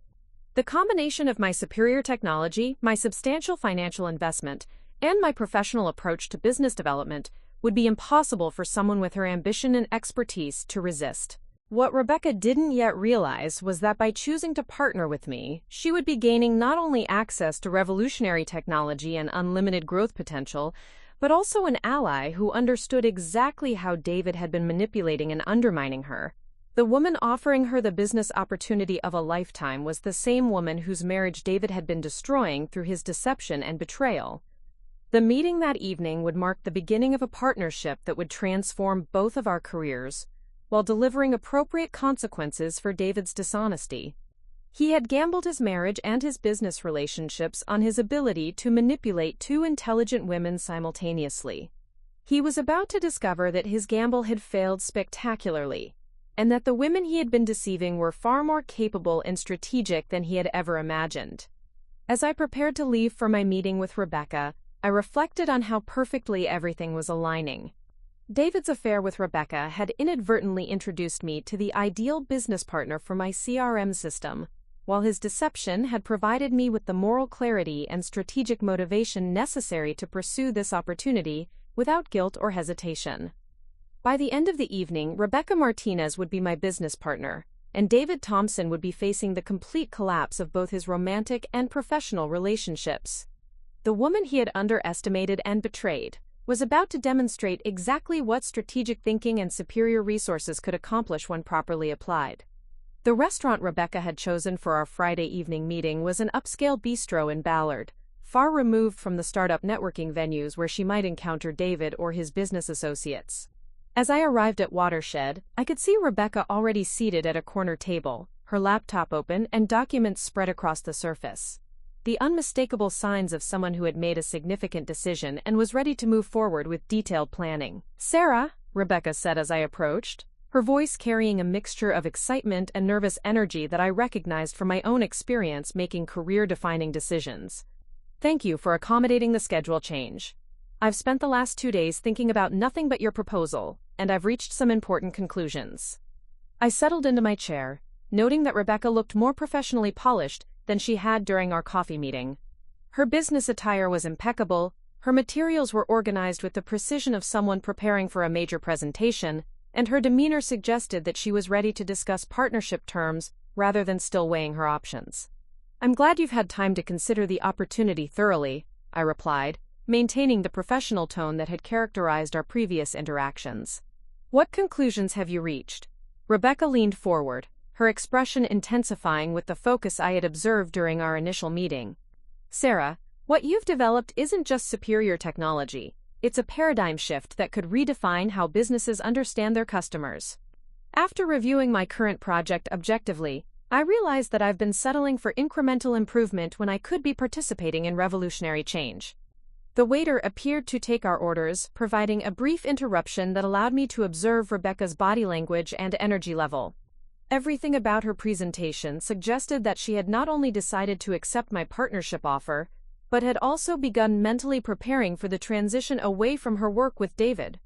A: The combination of my superior technology, my substantial financial investment, and my professional approach to business development would be impossible for someone with her ambition and expertise to resist. What Rebecca didn't yet realize was that by choosing to partner with me, she would be gaining not only access to revolutionary technology and unlimited growth potential, but also an ally who understood exactly how David had been manipulating and undermining her. The woman offering her the business opportunity of a lifetime was the same woman whose marriage David had been destroying through his deception and betrayal. The meeting that evening would mark the beginning of a partnership that would transform both of our careers, while delivering appropriate consequences for David's dishonesty. He had gambled his marriage and his business relationships on his ability to manipulate two intelligent women simultaneously. He was about to discover that his gamble had failed spectacularly, and that the women he had been deceiving were far more capable and strategic than he had ever imagined. As I prepared to leave for my meeting with Rebecca, I reflected on how perfectly everything was aligning. David's affair with Rebecca had inadvertently introduced me to the ideal business partner for my CRM system, while his deception had provided me with the moral clarity and strategic motivation necessary to pursue this opportunity without guilt or hesitation. By the end of the evening, Rebecca Martinez would be my business partner, and David Thompson would be facing the complete collapse of both his romantic and professional relationships. The woman he had underestimated and betrayed was about to demonstrate exactly what strategic thinking and superior resources could accomplish when properly applied. The restaurant Rebecca had chosen for our Friday evening meeting was an upscale bistro in Ballard, far removed from the startup networking venues where she might encounter David or his business associates. As I arrived at Watershed, I could see Rebecca already seated at a corner table, her laptop open and documents spread across the surface. The unmistakable signs of someone who had made a significant decision and was ready to move forward with detailed planning. "Sarah," Rebecca said as I approached, her voice carrying a mixture of excitement and nervous energy that I recognized from my own experience making career-defining decisions. "Thank you for accommodating the schedule change. I've spent the last 2 days thinking about nothing but your proposal, and I've reached some important conclusions." I settled into my chair, noting that Rebecca looked more professionally polished than she had during our coffee meeting. Her business attire was impeccable, her materials were organized with the precision of someone preparing for a major presentation, and her demeanor suggested that she was ready to discuss partnership terms rather than still weighing her options. "I'm glad you've had time to consider the opportunity thoroughly," I replied, maintaining the professional tone that had characterized our previous interactions. "What conclusions have you reached?" Rebecca leaned forward, her expression intensifying with the focus I had observed during our initial meeting. "Sarah, what you've developed isn't just superior technology, it's a paradigm shift that could redefine how businesses understand their customers. After reviewing my current project objectively, I realized that I've been settling for incremental improvement when I could be participating in revolutionary change." The waiter appeared to take our orders, providing a brief interruption that allowed me to observe Rebecca's body language and energy level. Everything about her presentation suggested that she had not only decided to accept my partnership offer, but had also begun mentally preparing for the transition away from her work with David.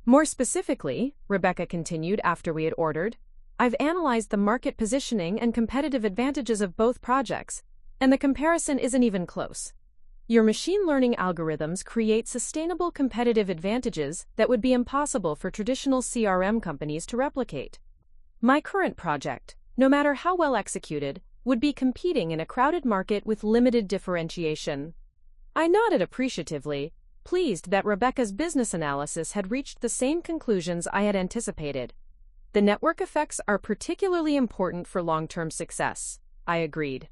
A: "More specifically," Rebecca continued after we had ordered, "I've analyzed the market positioning and competitive advantages of both projects, and the comparison isn't even close. Your machine learning algorithms create sustainable competitive advantages that would be impossible for traditional CRM companies to replicate. My current project, no matter how well executed, would be competing in a crowded market with limited differentiation." I nodded appreciatively, pleased that Rebecca's business analysis had reached the same conclusions I had anticipated. "The network effects are particularly important for long-term success," I agreed.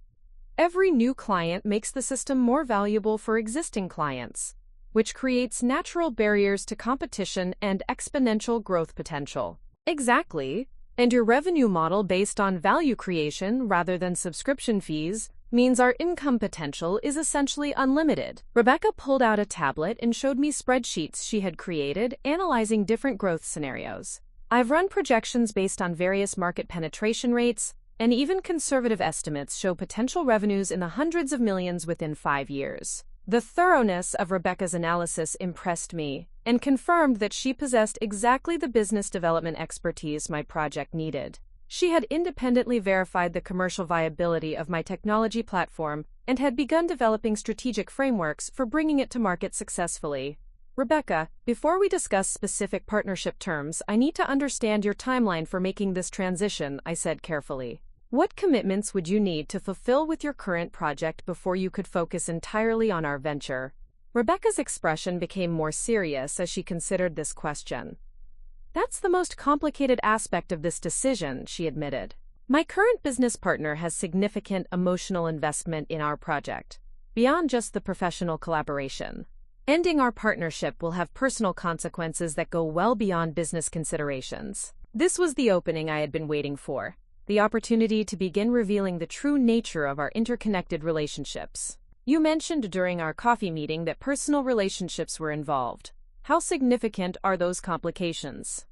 A: "Every new client makes the system more valuable for existing clients, which creates natural barriers to competition and exponential growth potential." "Exactly. And your revenue model based on value creation rather than subscription fees means our income potential is essentially unlimited." Rebecca pulled out a tablet and showed me spreadsheets she had created, analyzing different growth scenarios. "I've run projections based on various market penetration rates, and even conservative estimates show potential revenues in the hundreds of millions within 5 years. The thoroughness of Rebecca's analysis impressed me and confirmed that she possessed exactly the business development expertise my project needed. She had independently verified the commercial viability of my technology platform and had begun developing strategic frameworks for bringing it to market successfully. "Rebecca, before we discuss specific partnership terms, I need to understand your timeline for making this transition," I said carefully. "What commitments would you need to fulfill with your current project before you could focus entirely on our venture?" Rebecca's expression became more serious as she considered this question. "That's the most complicated aspect of this decision," she admitted. "My current business partner has significant emotional investment in our project, beyond just the professional collaboration. Ending our partnership will have personal consequences that go well beyond business considerations." This was the opening I had been waiting for, the opportunity to begin revealing the true nature of our interconnected relationships. "You mentioned during our coffee meeting that personal relationships were involved. How significant are those complications?"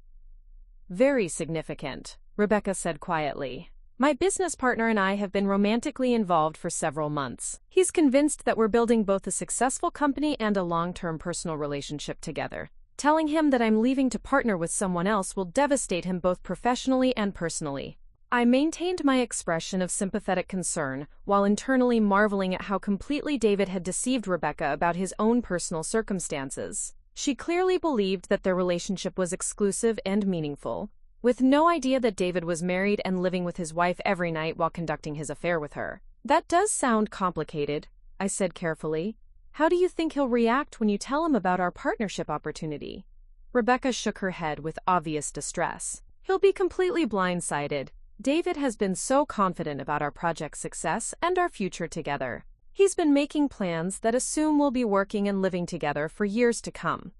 A: "Very significant," Rebecca said quietly. "My business partner and I have been romantically involved for several months. He's convinced that we're building both a successful company and a long-term personal relationship together. Telling him that I'm leaving to partner with someone else will devastate him both professionally and personally." I maintained my expression of sympathetic concern, while internally marveling at how completely David had deceived Rebecca about his own personal circumstances. She clearly believed that their relationship was exclusive and meaningful, with no idea that David was married and living with his wife every night while conducting his affair with her. "That does sound complicated," I said carefully. "How do you think he'll react when you tell him about our partnership opportunity?" Rebecca shook her head with obvious distress. "He'll be completely blindsided. David has been so confident about our project's success and our future together. He's been making plans that assume we'll be working and living together for years to come.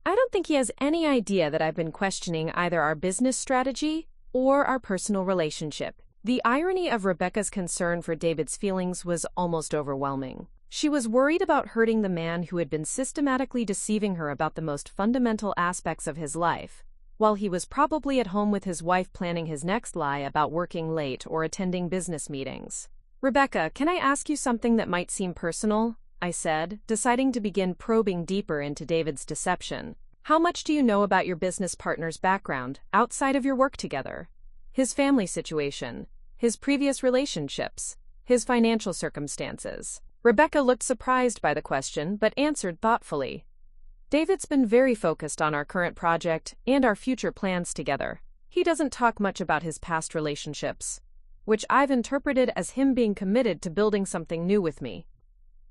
A: I don't think he has any idea that I've been questioning either our business strategy or our personal relationship." The irony of Rebecca's concern for David's feelings was almost overwhelming. She was worried about hurting the man who had been systematically deceiving her about the most fundamental aspects of his life, while he was probably at home with his wife planning his next lie about working late or attending business meetings. "Rebecca, can I ask you something that might seem personal?" I said, deciding to begin probing deeper into David's deception. "How much do you know about your business partner's background, outside of your work together? His family situation, his previous relationships, his financial circumstances. Rebecca looked surprised by the question but answered thoughtfully. David's been very focused on our current project and our future plans together. He doesn't talk much about his past relationships, which I've interpreted as him being committed to building something new with me.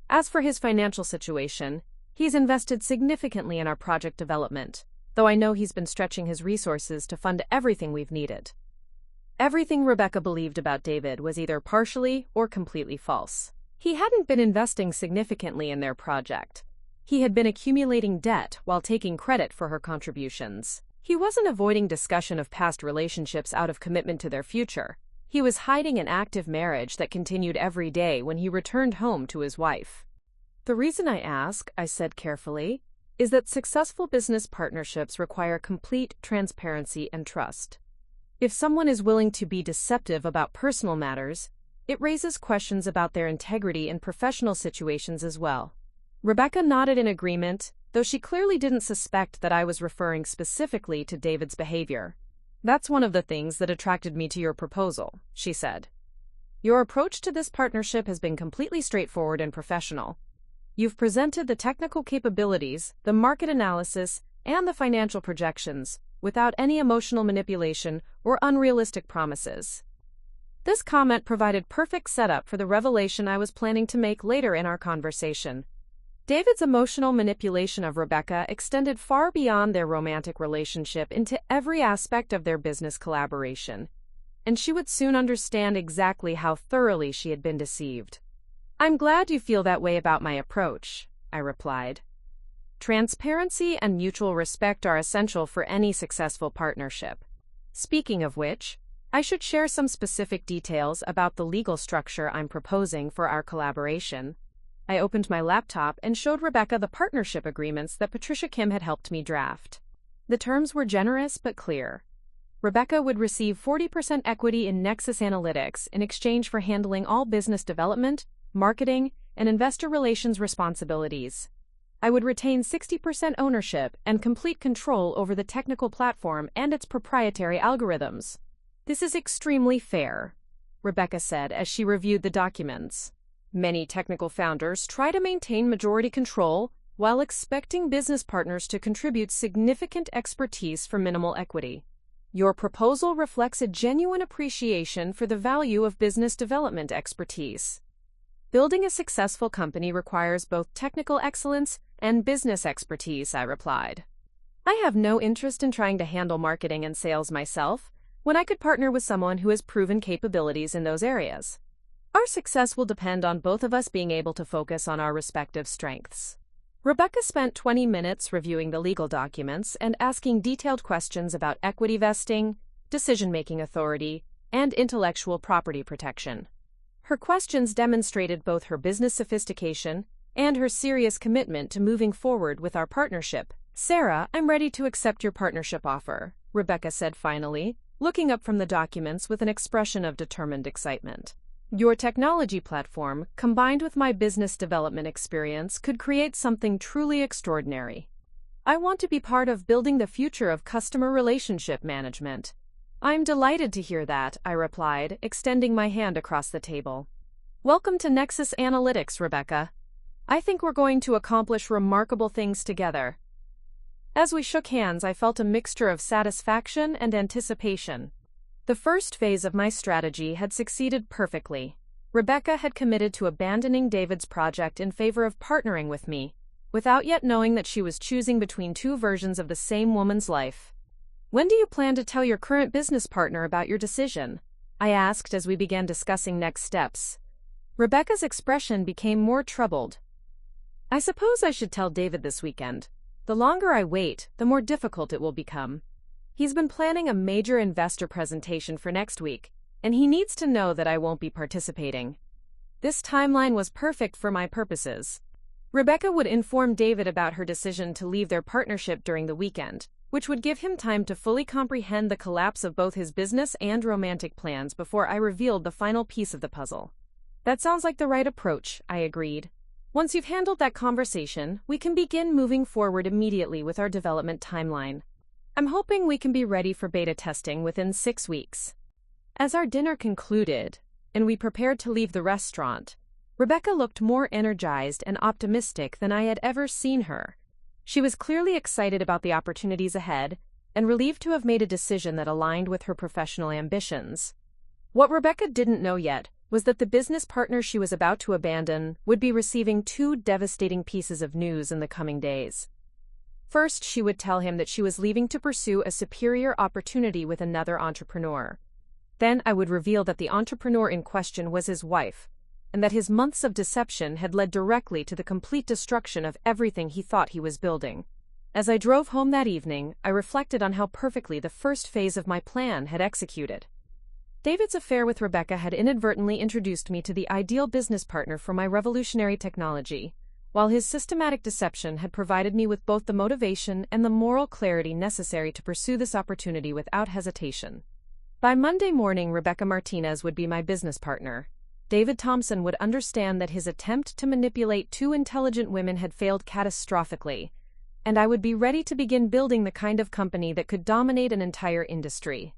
A: As for his financial situation, he's invested significantly in our project development, though I know he's been stretching his resources to fund everything we've needed. Everything Rebecca believed about David was either partially or completely false. He hadn't been investing significantly in their project. He had been accumulating debt while taking credit for her contributions. He wasn't avoiding discussion of past relationships out of commitment to their future. He was hiding an active marriage that continued every day when he returned home to his wife. The reason I ask, I said carefully, is that successful business partnerships require complete transparency and trust. If someone is willing to be deceptive about personal matters, it raises questions about their integrity in professional situations as well. Rebecca nodded in agreement, though she clearly didn't suspect that I was referring specifically to David's behavior. That's one of the things that attracted me to your proposal, she said. Your approach to this partnership has been completely straightforward and professional. You've presented the technical capabilities, the market analysis, and the financial projections, without any emotional manipulation or unrealistic promises. This comment provided perfect setup for the revelation I was planning to make later in our conversation. David's emotional manipulation of Rebecca extended far beyond their romantic relationship into every aspect of their business collaboration, and she would soon understand exactly how thoroughly she had been deceived. I'm glad you feel that way about my approach, I replied. Transparency and mutual respect are essential for any successful partnership. Speaking of which, I should share some specific details about the legal structure I'm proposing for our collaboration. I opened my laptop and showed Rebecca the partnership agreements that Patricia Kim had helped me draft. The terms were generous but clear. Rebecca would receive 40% equity in Nexus Analytics in exchange for handling all business development, marketing, and investor relations responsibilities. I would retain 60% ownership and complete control over the technical platform and its proprietary algorithms. This is extremely fair, Rebecca said as she reviewed the documents. Many technical founders try to maintain majority control while expecting business partners to contribute significant expertise for minimal equity. Your proposal reflects a genuine appreciation for the value of business development expertise. Building a successful company requires both technical excellence and business expertise, I replied. I have no interest in trying to handle marketing and sales myself, when I could partner with someone who has proven capabilities in those areas. Our success will depend on both of us being able to focus on our respective strengths. Rebecca spent 20 minutes reviewing the legal documents and asking detailed questions about equity vesting, decision-making authority, and intellectual property protection. Her questions demonstrated both her business sophistication and her serious commitment to moving forward with our partnership. Sarah, I'm ready to accept your partnership offer, Rebecca said finally, looking up from the documents with an expression of determined excitement. Your technology platform, combined with my business development experience, could create something truly extraordinary. I want to be part of building the future of customer relationship management. I'm delighted to hear that, I replied, extending my hand across the table. Welcome to Nexus Analytics, Rebecca. I think we're going to accomplish remarkable things together. As we shook hands, I felt a mixture of satisfaction and anticipation. The first phase of my strategy had succeeded perfectly. Rebecca had committed to abandoning David's project in favor of partnering with me, without yet knowing that she was choosing between two versions of the same woman's life. When do you plan to tell your current business partner about your decision? I asked as we began discussing next steps. Rebecca's expression became more troubled. I suppose I should tell David this weekend. The longer I wait, the more difficult it will become. He's been planning a major investor presentation for next week, and he needs to know that I won't be participating. This timeline was perfect for my purposes. Rebecca would inform David about her decision to leave their partnership during the weekend, which would give him time to fully comprehend the collapse of both his business and romantic plans before I revealed the final piece of the puzzle. That sounds like the right approach, I agreed. Once you've handled that conversation, we can begin moving forward immediately with our development timeline. I'm hoping we can be ready for beta testing within 6 weeks. As our dinner concluded, and we prepared to leave the restaurant. Rebecca looked more energized and optimistic than I had ever seen her. She was clearly excited about the opportunities ahead and relieved to have made a decision that aligned with her professional ambitions. What Rebecca didn't know yet was that the business partner she was about to abandon would be receiving two devastating pieces of news in the coming days. First, she would tell him that she was leaving to pursue a superior opportunity with another entrepreneur. Then I would reveal that the entrepreneur in question was his wife, and that his months of deception had led directly to the complete destruction of everything he thought he was building. As I drove home that evening, I reflected on how perfectly the first phase of my plan had executed. David's affair with Rebecca had inadvertently introduced me to the ideal business partner for my revolutionary technology, while his systematic deception had provided me with both the motivation and the moral clarity necessary to pursue this opportunity without hesitation. By Monday morning, Rebecca Martinez would be my business partner. David Thompson would understand that his attempt to manipulate two intelligent women had failed catastrophically, and I would be ready to begin building the kind of company that could dominate an entire industry.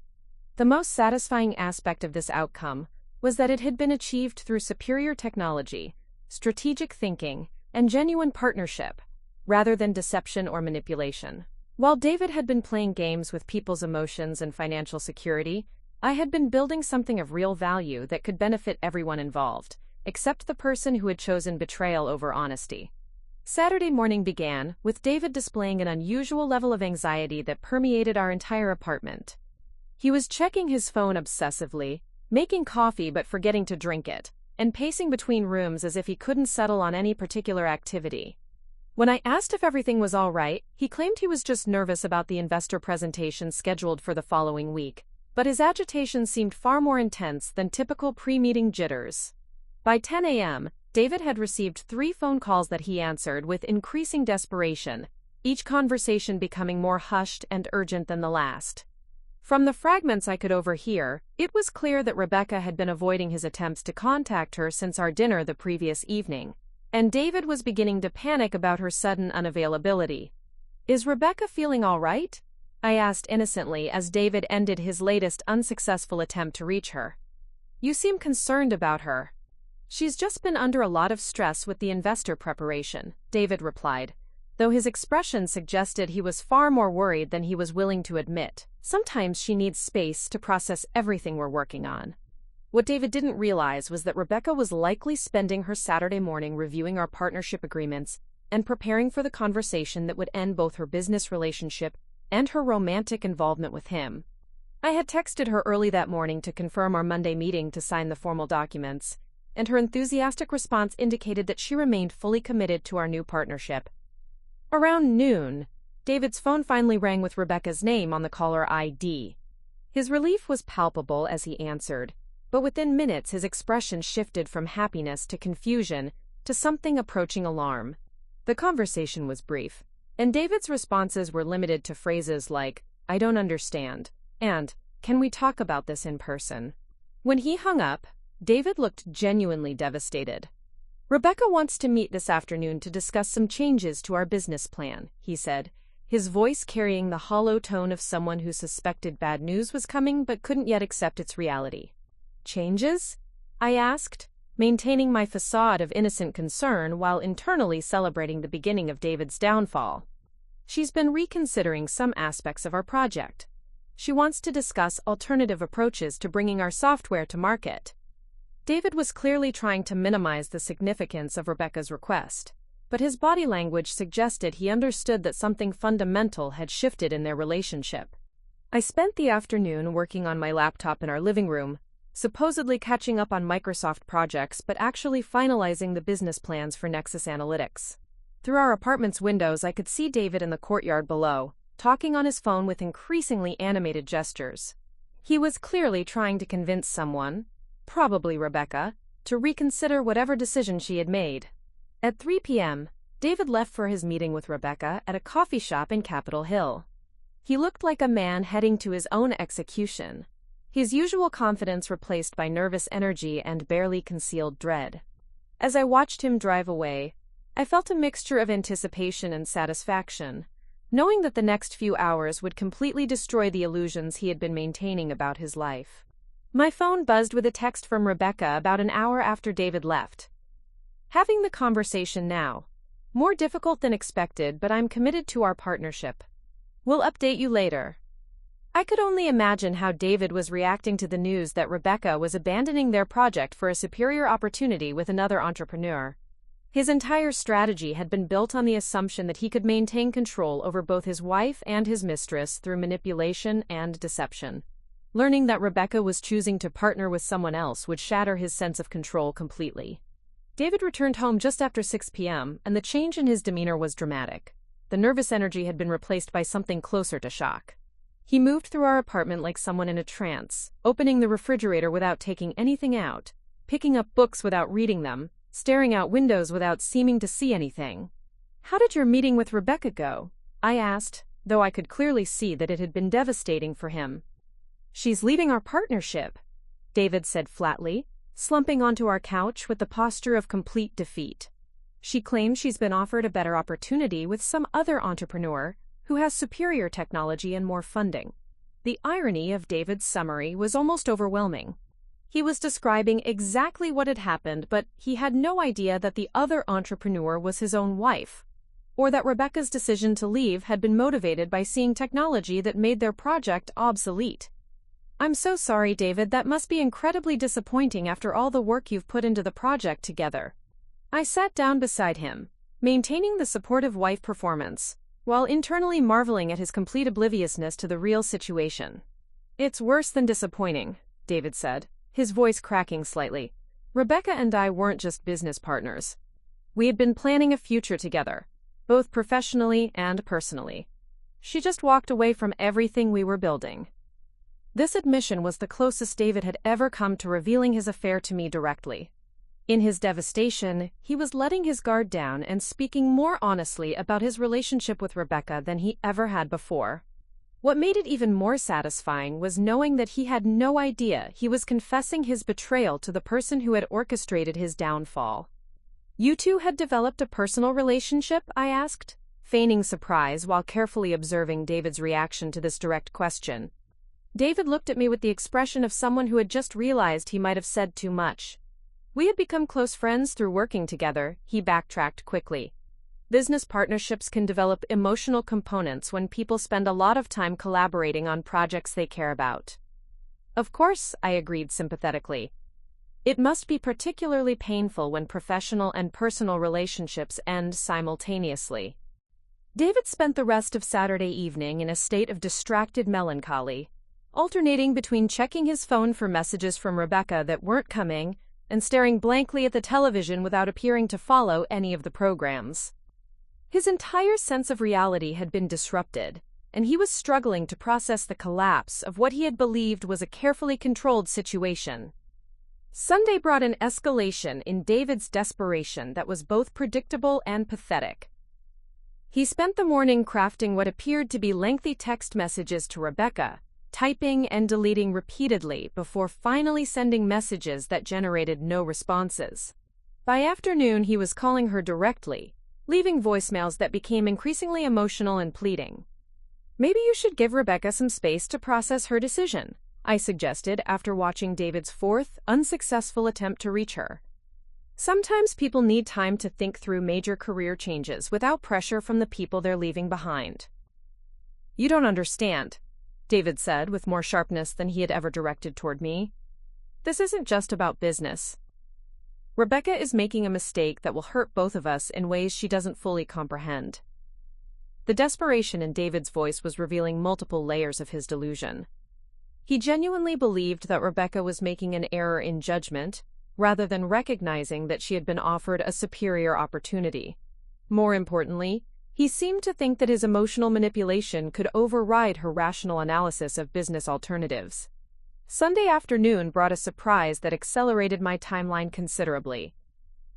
A: The most satisfying aspect of this outcome was that it had been achieved through superior technology, strategic thinking, and genuine partnership, rather than deception or manipulation. While David had been playing games with people's emotions and financial security, I had been building something of real value that could benefit everyone involved, except the person who had chosen betrayal over honesty. Saturday morning began with David displaying an unusual level of anxiety that permeated our entire apartment. He was checking his phone obsessively, making coffee but forgetting to drink it, and pacing between rooms as if he couldn't settle on any particular activity. When I asked if everything was all right, he claimed he was just nervous about the investor presentation scheduled for the following week, but his agitation seemed far more intense than typical pre-meeting jitters. By 10 a.m., David had received 3 phone calls that he answered with increasing desperation, each conversation becoming more hushed and urgent than the last. From the fragments I could overhear, it was clear that Rebecca had been avoiding his attempts to contact her since our dinner the previous evening, and David was beginning to panic about her sudden unavailability. "Is Rebecca feeling all right?" I asked innocently as David ended his latest unsuccessful attempt to reach her. "You seem concerned about her." "She's just been under a lot of stress with the investor preparation," David replied, though his expression suggested he was far more worried than he was willing to admit. "Sometimes she needs space to process everything we're working on." What David didn't realize was that Rebecca was likely spending her Saturday morning reviewing our partnership agreements and preparing for the conversation that would end both her business relationship and her romantic involvement with him. I had texted her early that morning to confirm our Monday meeting to sign the formal documents, and her enthusiastic response indicated that she remained fully committed to our new partnership. Around noon, David's phone finally rang with Rebecca's name on the caller ID. His relief was palpable as he answered, but within minutes his expression shifted from happiness to confusion to something approaching alarm. The conversation was brief, and David's responses were limited to phrases like, "I don't understand," and "Can we talk about this in person?" When he hung up, David looked genuinely devastated. "Rebecca wants to meet this afternoon to discuss some changes to our business plan," he said, his voice carrying the hollow tone of someone who suspected bad news was coming but couldn't yet accept its reality. "Changes?" I asked, maintaining my facade of innocent concern while internally celebrating the beginning of David's downfall. "She's been reconsidering some aspects of our project. She wants to discuss alternative approaches to bringing our software to market." David was clearly trying to minimize the significance of Rebecca's request, but his body language suggested he understood that something fundamental had shifted in their relationship. I spent the afternoon working on my laptop in our living room, supposedly catching up on Microsoft projects but actually finalizing the business plans for Nexus Analytics. Through our apartment's windows, I could see David in the courtyard below, talking on his phone with increasingly animated gestures. He was clearly trying to convince someone, probably Rebecca, to reconsider whatever decision she had made. At 3 p.m., David left for his meeting with Rebecca at a coffee shop in Capitol Hill. He looked like a man heading to his own execution, his usual confidence replaced by nervous energy and barely concealed dread. As I watched him drive away, I felt a mixture of anticipation and satisfaction, knowing that the next few hours would completely destroy the illusions he had been maintaining about his life. My phone buzzed with a text from Rebecca about an hour after David left. Having the conversation now. More difficult than expected, but I'm committed to our partnership. We'll update you later. I could only imagine how David was reacting to the news that Rebecca was abandoning their project for a superior opportunity with another entrepreneur. His entire strategy had been built on the assumption that he could maintain control over both his wife and his mistress through manipulation and deception. Learning that Rebecca was choosing to partner with someone else would shatter his sense of control completely. David returned home just after 6 p.m., and the change in his demeanor was dramatic. The nervous energy had been replaced by something closer to shock. He moved through our apartment like someone in a trance, opening the refrigerator without taking anything out, picking up books without reading them, staring out windows without seeming to see anything. "How did your meeting with Rebecca go?" I asked, though I could clearly see that it had been devastating for him. "She's leaving our partnership," David said flatly, slumping onto our couch with the posture of complete defeat. "She claims she's been offered a better opportunity with some other entrepreneur who has superior technology and more funding." The irony of David's summary was almost overwhelming. He was describing exactly what had happened, but he had no idea that the other entrepreneur was his own wife, or that Rebecca's decision to leave had been motivated by seeing technology that made their project obsolete. "I'm so sorry, David, that must be incredibly disappointing after all the work you've put into the project together." I sat down beside him, maintaining the supportive wife performance, while internally marveling at his complete obliviousness to the real situation. "It's worse than disappointing," David said, his voice cracking slightly. "Rebecca and I weren't just business partners. We had been planning a future together, both professionally and personally. She just walked away from everything we were building." This admission was the closest David had ever come to revealing his affair to me directly. In his devastation, he was letting his guard down and speaking more honestly about his relationship with Rebecca than he ever had before. What made it even more satisfying was knowing that he had no idea he was confessing his betrayal to the person who had orchestrated his downfall. "You two had developed a personal relationship?" I asked, feigning surprise while carefully observing David's reaction to this direct question. David looked at me with the expression of someone who had just realized he might have said too much. "We had become close friends through working together," he backtracked quickly. "Business partnerships can develop emotional components when people spend a lot of time collaborating on projects they care about." "Of course," I agreed sympathetically. "It must be particularly painful when professional and personal relationships end simultaneously." David spent the rest of Saturday evening in a state of distracted melancholy, alternating between checking his phone for messages from Rebecca that weren't coming and staring blankly at the television without appearing to follow any of the programs. His entire sense of reality had been disrupted, and he was struggling to process the collapse of what he had believed was a carefully controlled situation. Sunday brought an escalation in David's desperation that was both predictable and pathetic. He spent the morning crafting what appeared to be lengthy text messages to Rebecca, typing and deleting repeatedly before finally sending messages that generated no responses. By afternoon, he was calling her directly, leaving voicemails that became increasingly emotional and pleading. "Maybe you should give Rebecca some space to process her decision," I suggested after watching David's fourth, unsuccessful attempt to reach her. "Sometimes people need time to think through major career changes without pressure from the people they're leaving behind." "You don't understand," David said with more sharpness than he had ever directed toward me. "This isn't just about business. Rebecca is making a mistake that will hurt both of us in ways she doesn't fully comprehend." The desperation in David's voice was revealing multiple layers of his delusion. He genuinely believed that Rebecca was making an error in judgment, rather than recognizing that she had been offered a superior opportunity. More importantly, he seemed to think that his emotional manipulation could override her rational analysis of business alternatives. Sunday afternoon brought a surprise that accelerated my timeline considerably.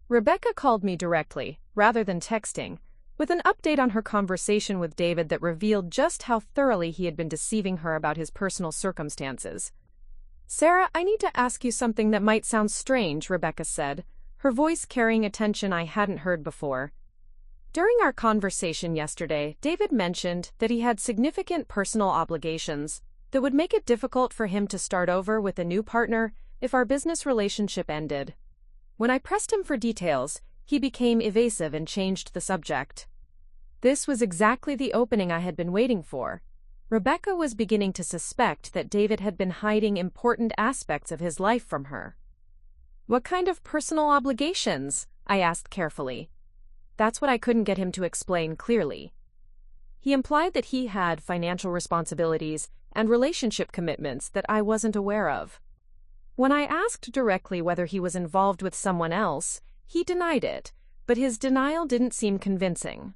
A: Rebecca called me directly, rather than texting, with an update on her conversation with David that revealed just how thoroughly he had been deceiving her about his personal circumstances. "Sarah, I need to ask you something that might sound strange," Rebecca said, her voice carrying a tension I hadn't heard before. "During our conversation yesterday, David mentioned that he had significant personal obligations, that would make it difficult for him to start over with a new partner if our business relationship ended. When I pressed him for details, he became evasive and changed the subject. This was exactly the opening I had been waiting for. Rebecca was beginning to suspect that David had been hiding important aspects of his life from her. "What kind of personal obligations?" I asked carefully. That's what I couldn't get him to explain clearly. He implied that he had financial responsibilities and relationship commitments that I wasn't aware of. When I asked directly whether he was involved with someone else, he denied it, but his denial didn't seem convincing.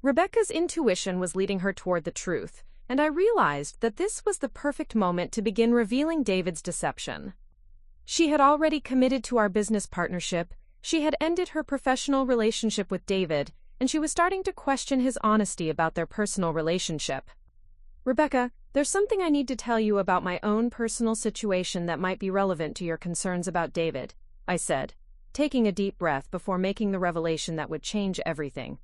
A: Rebecca's intuition was leading her toward the truth, and I realized that this was the perfect moment to begin revealing David's deception. She had already committed to our business partnership, she had ended her professional relationship with David, and she was starting to question his honesty about their personal relationship. "Rebecca, there's something I need to tell you about my own personal situation that might be relevant to your concerns about David," I said, taking a deep breath before making the revelation that would change everything.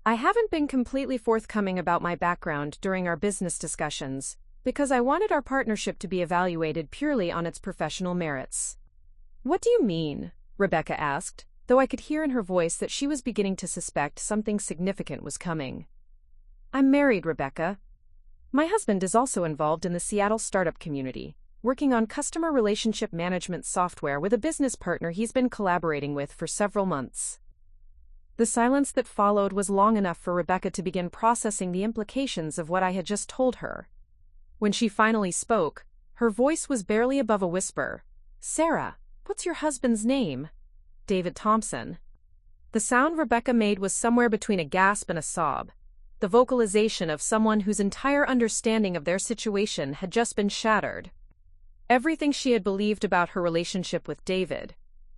A: "I haven't been completely forthcoming about my background during our business discussions, because I wanted our partnership to be evaluated purely on its professional merits." "What do you mean?" Rebecca asked, though I could hear in her voice that she was beginning to suspect something significant was coming. "I'm married, Rebecca. My husband is also involved in the Seattle startup community, working on customer relationship management software with a business partner he's been collaborating with for several months." The silence that followed was long enough for Rebecca to begin processing the implications of what I had just told her. When she finally spoke, her voice was barely above a whisper. "Sarah, what's your husband's name?" "David Thompson." The sound Rebecca made was somewhere between a gasp and a sob, the vocalization of someone whose entire understanding of their situation had just been shattered. Everything she had believed about her relationship with David,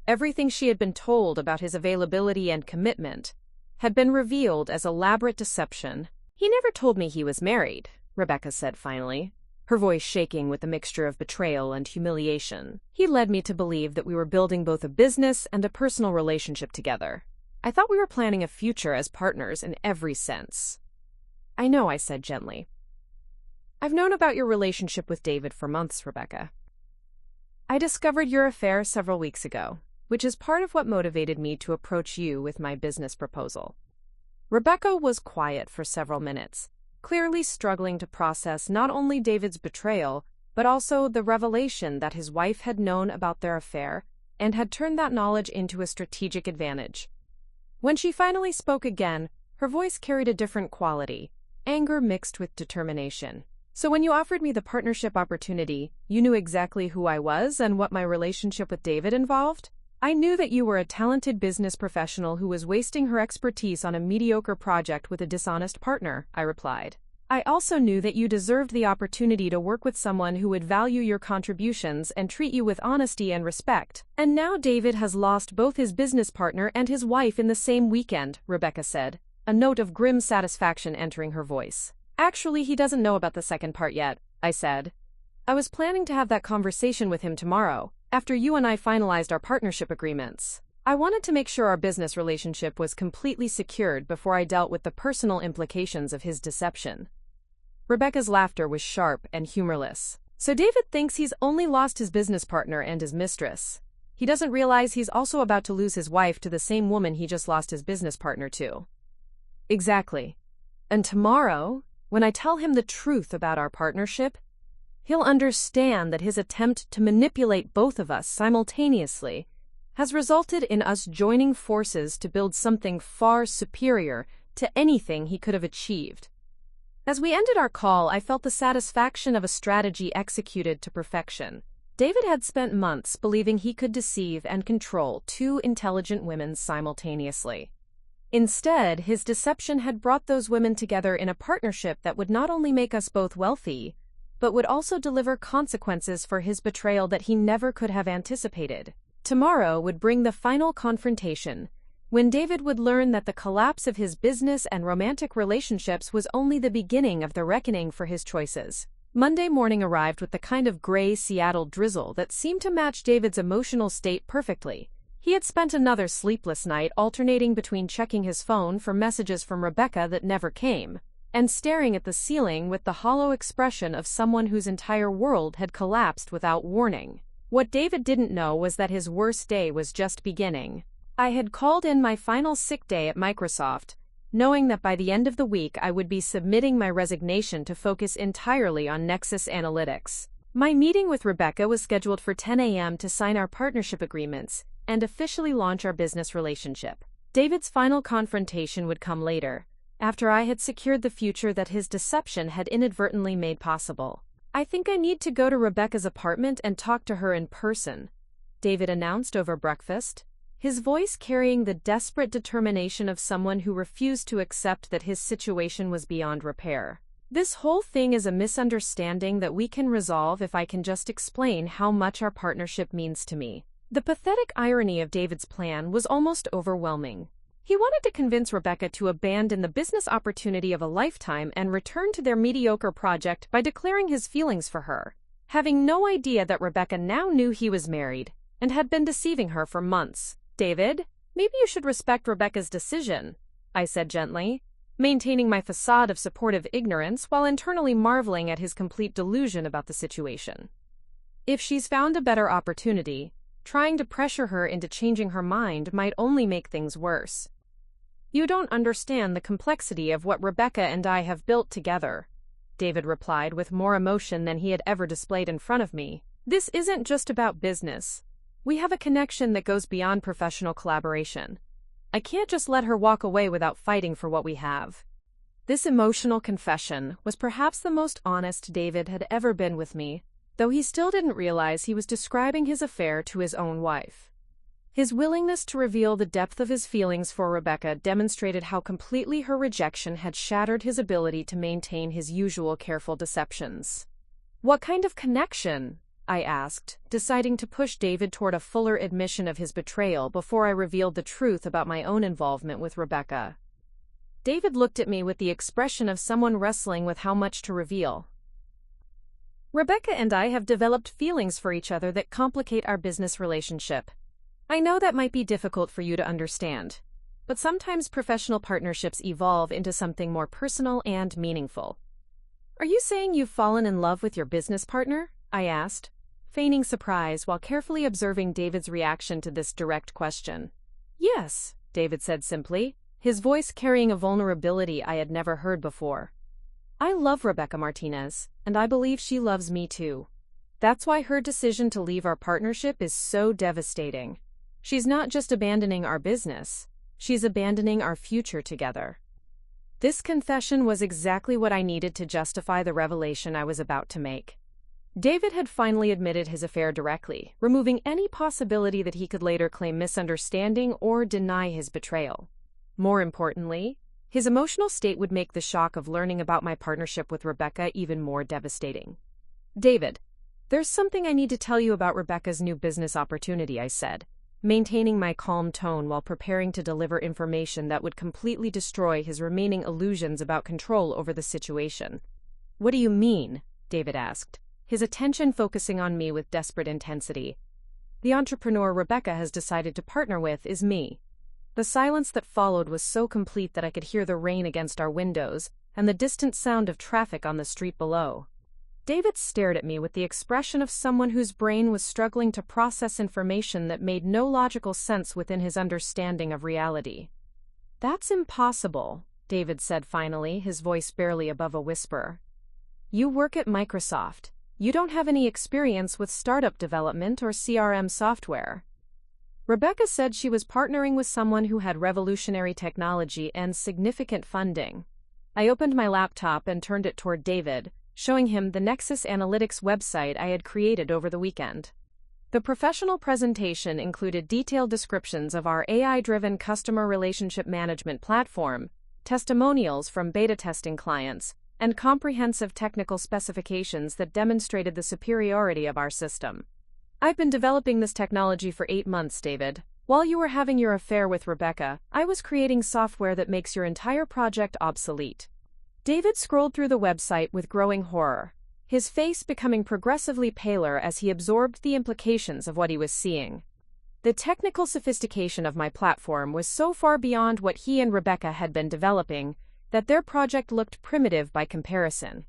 A: everything she had been told about his availability and commitment, had been revealed as elaborate deception. "He never told me he was married," Rebecca said finally, her voice shaking with a mixture of betrayal and humiliation. "He led me to believe that we were building both a business and a personal relationship together. I thought we were planning a future as partners in every sense." "I know," I said gently. "I've known about your relationship with David for months, Rebecca. I discovered your affair several weeks ago, which is part of what motivated me to approach you with my business proposal." Rebecca was quiet for several minutes, clearly struggling to process not only David's betrayal, but also the revelation that his wife had known about their affair and had turned that knowledge into a strategic advantage. When she finally spoke again, her voice carried a different quality, anger mixed with determination. "So when you offered me the partnership opportunity, you knew exactly who I was and what my relationship with David involved? I knew that you were a talented business professional who was wasting her expertise on a mediocre project with a dishonest partner," I replied. "I also knew that you deserved the opportunity to work with someone who would value your contributions and treat you with honesty and respect. And now David has lost both his business partner and his wife in the same weekend," Rebecca said, a note of grim satisfaction entering her voice. "Actually, he doesn't know about the second part yet," I said. "I was planning to have that conversation with him tomorrow, after you and I finalized our partnership agreements. I wanted to make sure our business relationship was completely secured before I dealt with the personal implications of his deception." Rebecca's laughter was sharp and humorless. "So David thinks he's only lost his business partner and his mistress. He doesn't realize he's also about to lose his wife to the same woman he just lost his business partner to." "Exactly. And tomorrow, when I tell him the truth about our partnership, he'll understand that his attempt to manipulate both of us simultaneously has resulted in us joining forces to build something far superior to anything he could have achieved." As we ended our call, I felt the satisfaction of a strategy executed to perfection. David had spent months believing he could deceive and control two intelligent women simultaneously. Instead, his deception had brought those women together in a partnership that would not only make us both wealthy, but would also deliver consequences for his betrayal that he never could have anticipated. Tomorrow would bring the final confrontation, when David would learn that the collapse of his business and romantic relationships was only the beginning of the reckoning for his choices. Monday morning arrived with the kind of gray Seattle drizzle that seemed to match David's emotional state perfectly. He had spent another sleepless night alternating between checking his phone for messages from Rebecca that never came, and staring at the ceiling with the hollow expression of someone whose entire world had collapsed without warning. What David didn't know was that his worst day was just beginning. I had called in my final sick day at Microsoft, knowing that by the end of the week I would be submitting my resignation to focus entirely on Nexus Analytics. My meeting with Rebecca was scheduled for 10 a.m. to sign our partnership agreements and officially launch our business relationship. David's final confrontation would come later, after I had secured the future that his deception had inadvertently made possible. "I think I need to go to Rebecca's apartment and talk to her in person," David announced over breakfast, his voice carrying the desperate determination of someone who refused to accept that his situation was beyond repair. "This whole thing is a misunderstanding that we can resolve if I can just explain how much our partnership means to me." The pathetic irony of David's plan was almost overwhelming. He wanted to convince Rebecca to abandon the business opportunity of a lifetime and return to their mediocre project by declaring his feelings for her, having no idea that Rebecca now knew he was married and had been deceiving her for months. "David, maybe you should respect Rebecca's decision," I said gently, maintaining my facade of supportive ignorance while internally marveling at his complete delusion about the situation. "If she's found a better opportunity, trying to pressure her into changing her mind might only make things worse. You don't understand the complexity of what Rebecca and I have built together," David replied with more emotion than he had ever displayed in front of me. "This isn't just about business. We have a connection that goes beyond professional collaboration. I can't just let her walk away without fighting for what we have." This emotional confession was perhaps the most honest David had ever been with me, though he still didn't realize he was describing his affair to his own wife. His willingness to reveal the depth of his feelings for Rebecca demonstrated how completely her rejection had shattered his ability to maintain his usual careful deceptions. "What kind of connection?" I asked, deciding to push David toward a fuller admission of his betrayal before I revealed the truth about my own involvement with Rebecca. David looked at me with the expression of someone wrestling with how much to reveal. "Rebecca and I have developed feelings for each other that complicate our business relationship. I know that might be difficult for you to understand, but sometimes professional partnerships evolve into something more personal and meaningful." "Are you saying you've fallen in love with your business partner?" I asked, feigning surprise while carefully observing David's reaction to this direct question. "Yes," David said simply, his voice carrying a vulnerability I had never heard before. "I love Rebecca Martinez, and I believe she loves me too. That's why her decision to leave our partnership is so devastating. She's not just abandoning our business, she's abandoning our future together." This confession was exactly what I needed to justify the revelation I was about to make. David had finally admitted his affair directly, removing any possibility that he could later claim misunderstanding or deny his betrayal. More importantly, his emotional state would make the shock of learning about my partnership with Rebecca even more devastating. "David, there's something I need to tell you about Rebecca's new business opportunity," I said, maintaining my calm tone while preparing to deliver information that would completely destroy his remaining illusions about control over the situation. "What do you mean?" David asked, his attention focusing on me with desperate intensity. "The entrepreneur Rebecca has decided to partner with is me." The silence that followed was so complete that I could hear the rain against our windows and the distant sound of traffic on the street below. David stared at me with the expression of someone whose brain was struggling to process information that made no logical sense within his understanding of reality. "That's impossible," David said finally, his voice barely above a whisper. "You work at Microsoft. You don't have any experience with startup development or CRM software." Rebecca said she was partnering with someone who had revolutionary technology and significant funding. I opened my laptop and turned it toward David, showing him the Nexus Analytics website I had created over the weekend. The professional presentation included detailed descriptions of our AI-driven customer relationship management platform, testimonials from beta testing clients, and comprehensive technical specifications that demonstrated the superiority of our system. "I've been developing this technology for 8 months, David. While you were having your affair with Rebecca, I was creating software that makes your entire project obsolete." David scrolled through the website with growing horror, his face becoming progressively paler as he absorbed the implications of what he was seeing. The technical sophistication of my platform was so far beyond what he and Rebecca had been developing, that their project looked primitive by comparison.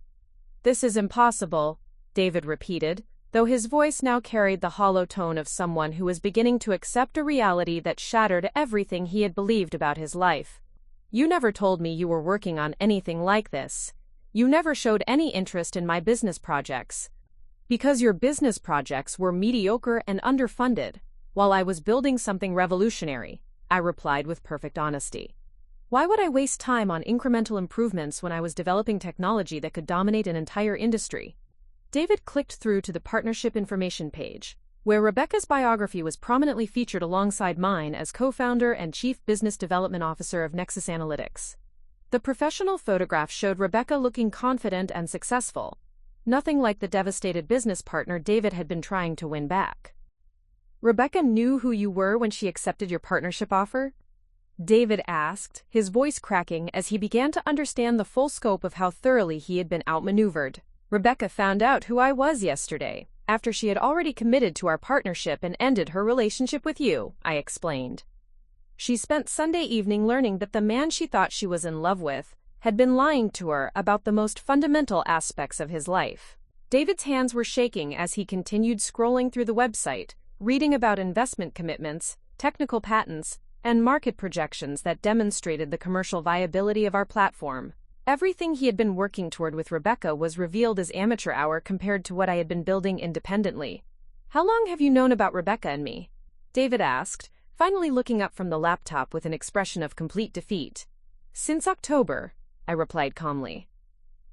A: "This is impossible," David repeated, though his voice now carried the hollow tone of someone who was beginning to accept a reality that shattered everything he had believed about his life. "You never told me you were working on anything like this. You never showed any interest in my business projects. Because your business projects were mediocre and underfunded, while I was building something revolutionary," I replied with perfect honesty. "Why would I waste time on incremental improvements when I was developing technology that could dominate an entire industry?" David clicked through to the partnership information page, where Rebecca's biography was prominently featured alongside mine as co-founder and chief business development officer of Nexus Analytics. The professional photograph showed Rebecca looking confident and successful, nothing like the devastated business partner David had been trying to win back. "Rebecca knew who you were when she accepted your partnership offer?" David asked, his voice cracking as he began to understand the full scope of how thoroughly he had been outmaneuvered. "Rebecca found out who I was yesterday, after she had already committed to our partnership and ended her relationship with you," I explained. "She spent Sunday evening learning that the man she thought she was in love with had been lying to her about the most fundamental aspects of his life." David's hands were shaking as he continued scrolling through the website, reading about investment commitments, technical patents, and market projections that demonstrated the commercial viability of our platform. Everything he had been working toward with Rebecca was revealed as amateur hour compared to what I had been building independently. "How long have you known about Rebecca and me?" David asked, finally looking up from the laptop with an expression of complete defeat. "Since October," I replied calmly.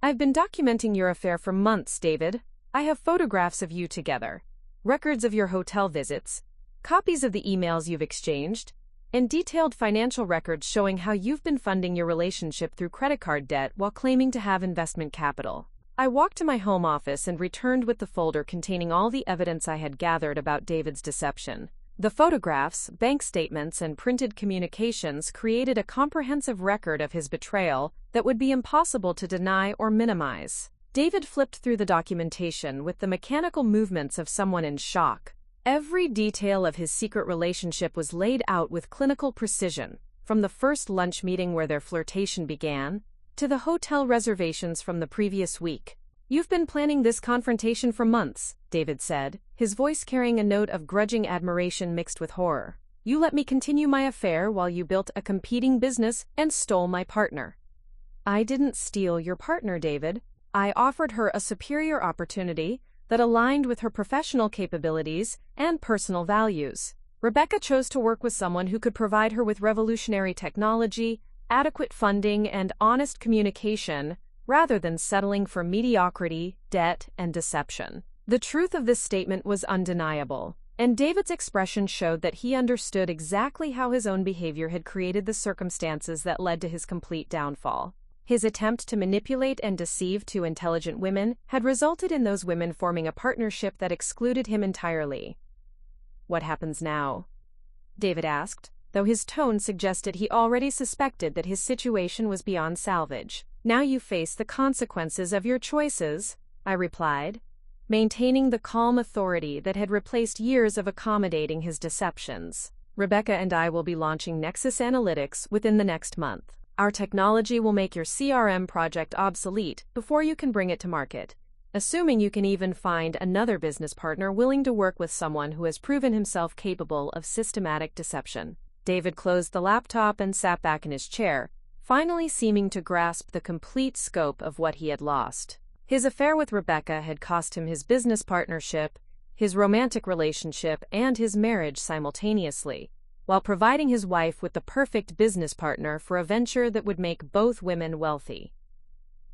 A: "I've been documenting your affair for months, David. I have photographs of you together, records of your hotel visits, copies of the emails you've exchanged, and detailed financial records showing how you've been funding your relationship through credit card debt while claiming to have investment capital." I walked to my home office and returned with the folder containing all the evidence I had gathered about David's deception. The photographs, bank statements, and printed communications created a comprehensive record of his betrayal that would be impossible to deny or minimize. David flipped through the documentation with the mechanical movements of someone in shock. Every detail of his secret relationship was laid out with clinical precision, from the first lunch meeting where their flirtation began, to the hotel reservations from the previous week. "You've been planning this confrontation for months," David said, his voice carrying a note of grudging admiration mixed with horror. "You let me continue my affair while you built a competing business and stole my partner." "I didn't steal your partner, David. I offered her a superior opportunity that aligned with her professional capabilities and personal values. Rebecca chose to work with someone who could provide her with revolutionary technology, adequate funding, and honest communication, rather than settling for mediocrity, debt, and deception." The truth of this statement was undeniable, and David's expression showed that he understood exactly how his own behavior had created the circumstances that led to his complete downfall. His attempt to manipulate and deceive two intelligent women had resulted in those women forming a partnership that excluded him entirely. "What happens now?" David asked, though his tone suggested he already suspected that his situation was beyond salvage. "Now you face the consequences of your choices," I replied, maintaining the calm authority that had replaced years of accommodating his deceptions. "Rebecca and I will be launching Nexus Analytics within the next month. Our technology will make your CRM project obsolete before you can bring it to market, assuming you can even find another business partner willing to work with someone who has proven himself capable of systematic deception." David closed the laptop and sat back in his chair, finally seeming to grasp the complete scope of what he had lost. His affair with Rebecca had cost him his business partnership, his romantic relationship, and his marriage simultaneously, while providing his wife with the perfect business partner for a venture that would make both women wealthy.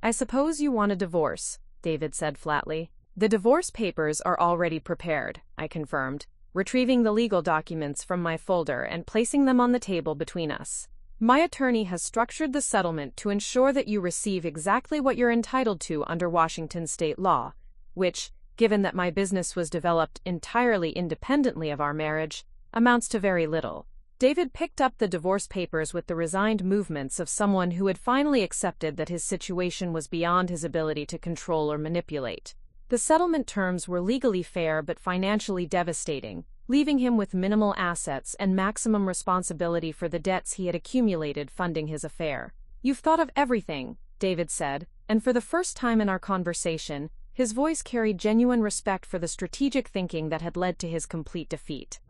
A: "I suppose you want a divorce," David said flatly. "The divorce papers are already prepared," I confirmed, retrieving the legal documents from my folder and placing them on the table between us. "My attorney has structured the settlement to ensure that you receive exactly what you're entitled to under Washington state law, which, given that my business was developed entirely independently of our marriage, amounts to very little." David picked up the divorce papers with the resigned movements of someone who had finally accepted that his situation was beyond his ability to control or manipulate. The settlement terms were legally fair but financially devastating, leaving him with minimal assets and maximum responsibility for the debts he had accumulated funding his affair. "You've thought of everything," David said, and for the first time in our conversation, his voice carried genuine respect for the strategic thinking that had led to his complete defeat.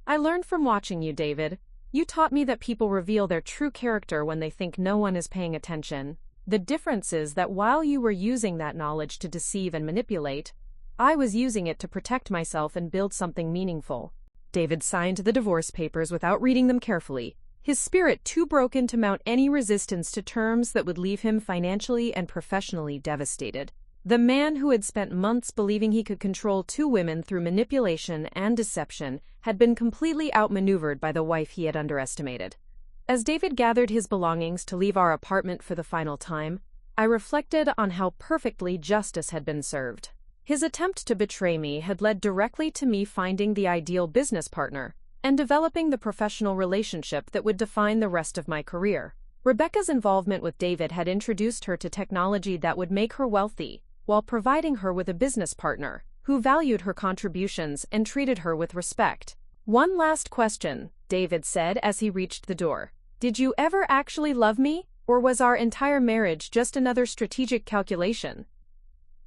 A: "I learned from watching you, David. You taught me that people reveal their true character when they think no one is paying attention. The difference is that while you were using that knowledge to deceive and manipulate, I was using it to protect myself and build something meaningful." David signed the divorce papers without reading them carefully, his spirit too broken to mount any resistance to terms that would leave him financially and professionally devastated. The man who had spent months believing he could control two women through manipulation and deception had been completely outmaneuvered by the wife he had underestimated. As David gathered his belongings to leave our apartment for the final time, I reflected on how perfectly justice had been served. His attempt to betray me had led directly to me finding the ideal business partner and developing the professional relationship that would define the rest of my career. Rebecca's involvement with David had introduced her to technology that would make her wealthy, while providing her with a business partner who valued her contributions and treated her with respect. "One last question," David said as he reached the door. "Did you ever actually love me, or was our entire marriage just another strategic calculation?"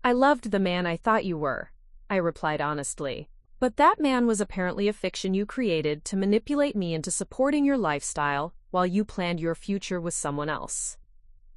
A: "I loved the man I thought you were," I replied honestly. "But that man was apparently a fiction you created to manipulate me into supporting your lifestyle while you planned your future with someone else.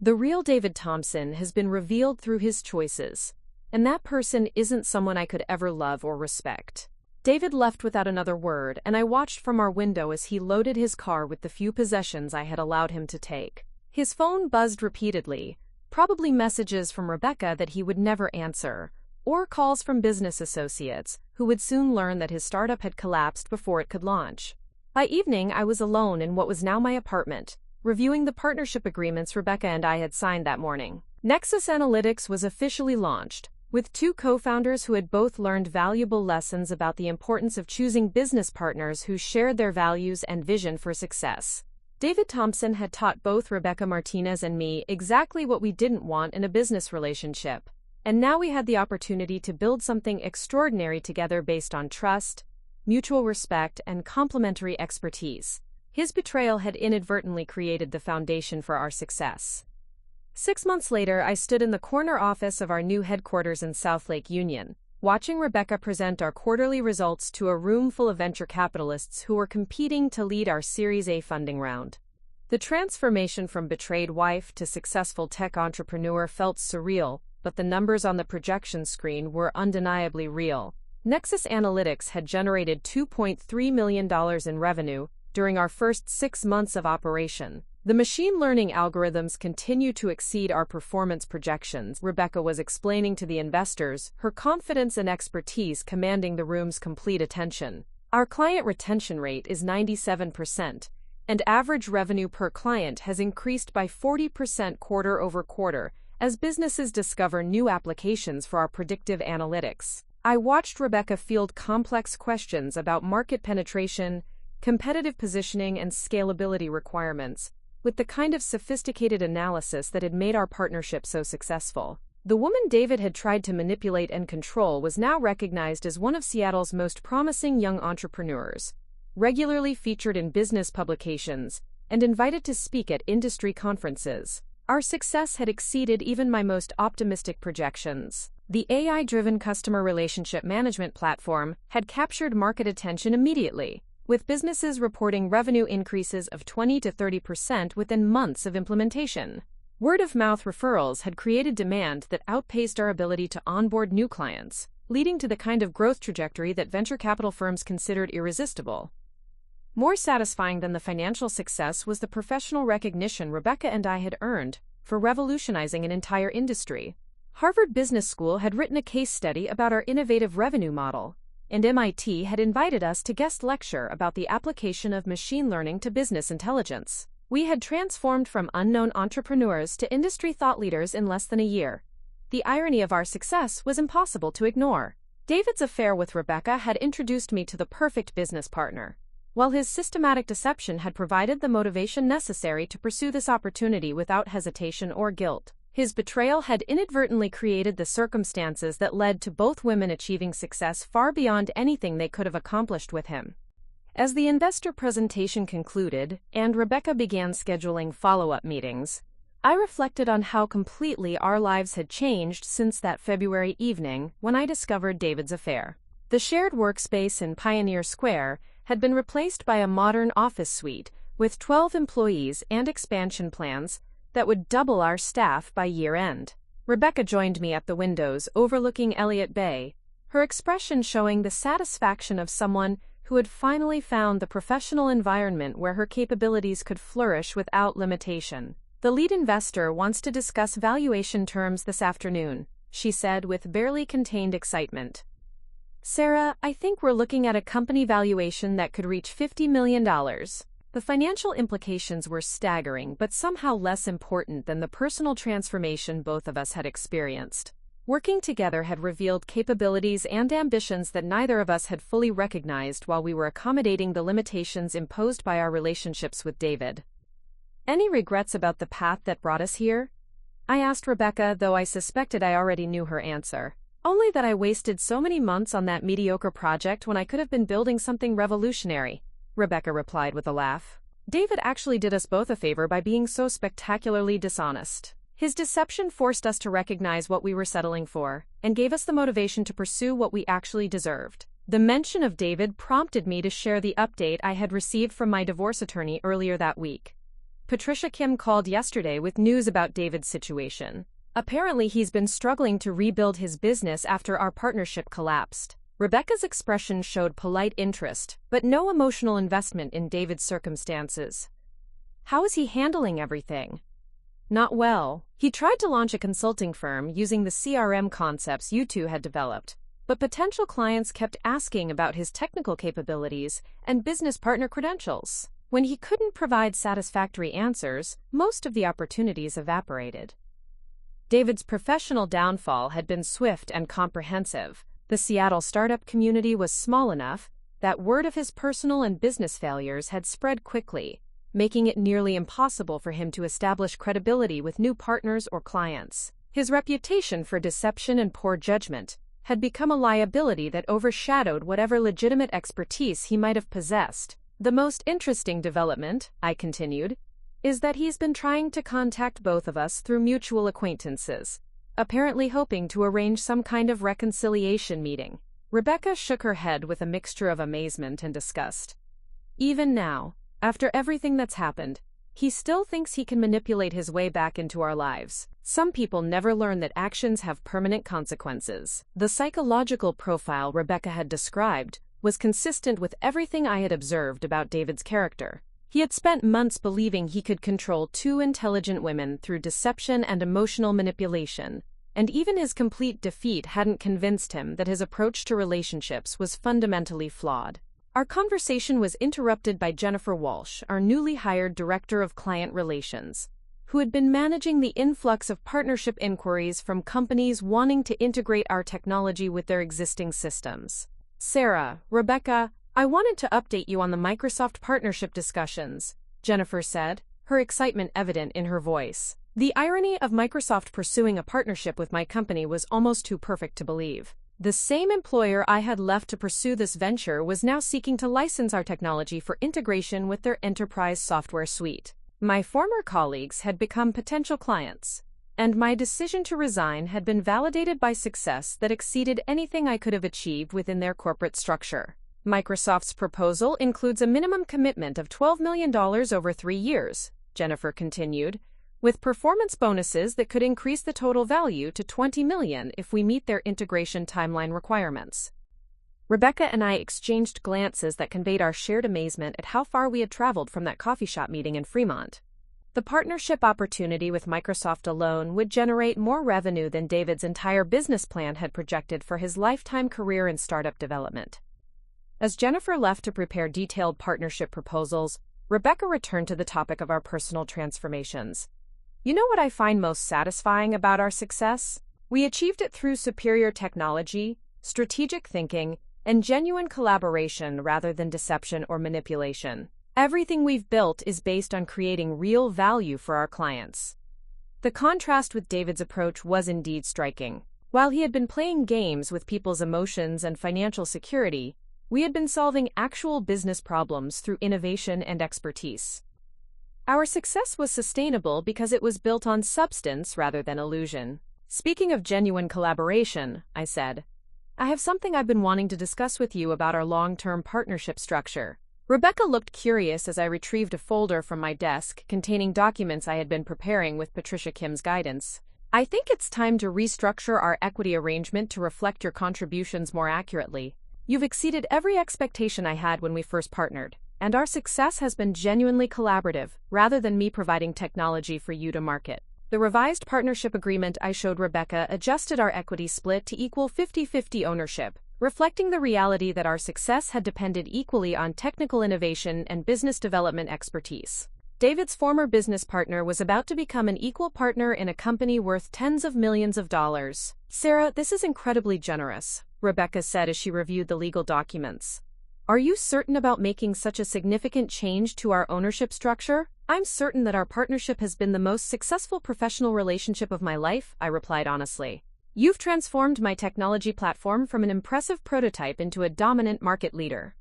A: The real David Thompson has been revealed through his choices, and that person isn't someone I could ever love or respect." David left without another word, and I watched from our window as he loaded his car with the few possessions I had allowed him to take. His phone buzzed repeatedly, probably messages from Rebecca that he would never answer, or calls from business associates who would soon learn that his startup had collapsed before it could launch. By evening, I was alone in what was now my apartment, reviewing the partnership agreements Rebecca and I had signed that morning. Nexus Analytics was officially launched, with two co-founders who had both learned valuable lessons about the importance of choosing business partners who shared their values and vision for success. David Thompson had taught both Rebecca Martinez and me exactly what we didn't want in a business relationship, and now we had the opportunity to build something extraordinary together based on trust, mutual respect, and complementary expertise. His betrayal had inadvertently created the foundation for our success. 6 months later, I stood in the corner office of our new headquarters in South Lake Union, watching Rebecca present our quarterly results to a room full of venture capitalists who were competing to lead our Series A funding round. The transformation from betrayed wife to successful tech entrepreneur felt surreal, but the numbers on the projection screen were undeniably real. Nexus Analytics had generated $2.3 million in revenue during our first 6 months of operation. The machine learning algorithms continue to exceed our performance projections, Rebecca was explaining to the investors, her confidence and expertise commanding the room's complete attention. Our client retention rate is 97%, and average revenue per client has increased by 40% quarter over quarter as businesses discover new applications for our predictive analytics. I watched Rebecca field complex questions about market penetration, competitive positioning, and scalability requirements, with the kind of sophisticated analysis that had made our partnership so successful. The woman David had tried to manipulate and control was now recognized as one of Seattle's most promising young entrepreneurs, regularly featured in business publications, and invited to speak at industry conferences. Our success had exceeded even my most optimistic projections. The AI-driven customer relationship management platform had captured market attention immediately, with businesses reporting revenue increases of 20 to 30% within months of implementation. Word-of-mouth referrals had created demand that outpaced our ability to onboard new clients, leading to the kind of growth trajectory that venture capital firms considered irresistible. More satisfying than the financial success was the professional recognition Rebecca and I had earned for revolutionizing an entire industry. Harvard Business School had written a case study about our innovative revenue model, and MIT had invited us to guest lecture about the application of machine learning to business intelligence. We had transformed from unknown entrepreneurs to industry thought leaders in less than a year. The irony of our success was impossible to ignore. David's affair with Rebecca had introduced me to the perfect business partner, while his systematic deception had provided the motivation necessary to pursue this opportunity without hesitation or guilt. His betrayal had inadvertently created the circumstances that led to both women achieving success far beyond anything they could have accomplished with him. As the investor presentation concluded and Rebecca began scheduling follow-up meetings, I reflected on how completely our lives had changed since that February evening when I discovered David's affair. The shared workspace in Pioneer Square had been replaced by a modern office suite with 12 employees and expansion plans that would double our staff by year-end. Rebecca joined me at the windows overlooking Elliott Bay, her expression showing the satisfaction of someone who had finally found the professional environment where her capabilities could flourish without limitation. "The lead investor wants to discuss valuation terms this afternoon," she said with barely contained excitement. "Sarah, I think we're looking at a company valuation that could reach $50 million. The financial implications were staggering, but somehow less important than the personal transformation both of us had experienced. Working together had revealed capabilities and ambitions that neither of us had fully recognized while we were accommodating the limitations imposed by our relationships with David." "Any regrets about the path that brought us here?" I asked Rebecca, though I suspected I already knew her answer. "Only that I wasted so many months on that mediocre project when I could have been building something revolutionary," Rebecca replied with a laugh. "David actually did us both a favor by being so spectacularly dishonest. His deception forced us to recognize what we were settling for, and gave us the motivation to pursue what we actually deserved." The mention of David prompted me to share the update I had received from my divorce attorney earlier that week. Patricia Kim called yesterday with news about David's situation. Apparently he's been struggling to rebuild his business after our partnership collapsed. Rebecca's expression showed polite interest, but no emotional investment in David's circumstances. "How is he handling everything?" "Not well. He tried to launch a consulting firm using the CRM concepts you two had developed, but potential clients kept asking about his technical capabilities and business partner credentials. When he couldn't provide satisfactory answers, most of the opportunities evaporated." David's professional downfall had been swift and comprehensive. The Seattle startup community was small enough that word of his personal and business failures had spread quickly, making it nearly impossible for him to establish credibility with new partners or clients. His reputation for deception and poor judgment had become a liability that overshadowed whatever legitimate expertise he might have possessed. "The most interesting development," I continued, "is that he's been trying to contact both of us through mutual acquaintances, apparently hoping to arrange some kind of reconciliation meeting." Rebecca shook her head with a mixture of amazement and disgust. "Even now, after everything that's happened, he still thinks he can manipulate his way back into our lives. Some people never learn that actions have permanent consequences." The psychological profile Rebecca had described was consistent with everything I had observed about David's character. He had spent months believing he could control two intelligent women through deception and emotional manipulation, and even his complete defeat hadn't convinced him that his approach to relationships was fundamentally flawed. Our conversation was interrupted by Jennifer Walsh, our newly hired Director of Client Relations, who had been managing the influx of partnership inquiries from companies wanting to integrate our technology with their existing systems. "Sarah, Rebecca, I wanted to update you on the Microsoft partnership discussions," Jennifer said, her excitement evident in her voice. "The irony of Microsoft pursuing a partnership with my company was almost too perfect to believe. The same employer I had left to pursue this venture was now seeking to license our technology for integration with their enterprise software suite. My former colleagues had become potential clients, and my decision to resign had been validated by success that exceeded anything I could have achieved within their corporate structure. Microsoft's proposal includes a minimum commitment of $12 million over 3 years," Jennifer continued, "with performance bonuses that could increase the total value to $20 million if we meet their integration timeline requirements." Rebecca and I exchanged glances that conveyed our shared amazement at how far we had traveled from that coffee shop meeting in Fremont. The partnership opportunity with Microsoft alone would generate more revenue than David's entire business plan had projected for his lifetime career in startup development. As Jennifer left to prepare detailed partnership proposals, Rebecca returned to the topic of our personal transformations. "You know what I find most satisfying about our success? We achieved it through superior technology, strategic thinking, and genuine collaboration rather than deception or manipulation. Everything we've built is based on creating real value for our clients." The contrast with David's approach was indeed striking. While he had been playing games with people's emotions and financial security, we had been solving actual business problems through innovation and expertise. Our success was sustainable because it was built on substance rather than illusion. Speaking of genuine collaboration, I said, I have something I've been wanting to discuss with you about our long-term partnership structure. Rebecca looked curious as I retrieved a folder from my desk containing documents I had been preparing with Patricia Kim's guidance. I think it's time to restructure our equity arrangement to reflect your contributions more accurately. You've exceeded every expectation I had when we first partnered, and our success has been genuinely collaborative, rather than me providing technology for you to market. The revised partnership agreement I showed Rebecca adjusted our equity split to equal 50-50 ownership, reflecting the reality that our success had depended equally on technical innovation and business development expertise. David's former business partner was about to become an equal partner in a company worth tens of millions of dollars. Sarah, this is incredibly generous, Rebecca said as she reviewed the legal documents. Are you certain about making such a significant change to our ownership structure? I'm certain that our partnership has been the most successful professional relationship of my life, I replied honestly. You've transformed my technology platform from an impressive prototype into a dominant market leader.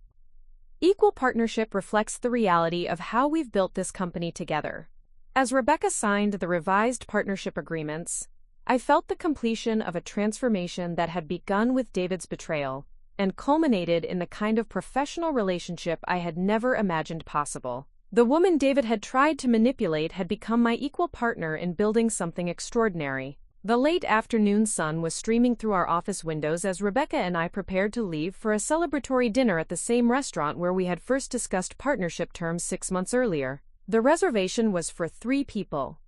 A: Equal partnership reflects the reality of how we've built this company together. As Rebecca signed the revised partnership agreements, I felt the completion of a transformation that had begun with David's betrayal and culminated in the kind of professional relationship I had never imagined possible. The woman David had tried to manipulate had become my equal partner in building something extraordinary. The late afternoon sun was streaming through our office windows as Rebecca and I prepared to leave for a celebratory dinner at the same restaurant where we had first discussed partnership terms 6 months earlier. The reservation was for 3 people.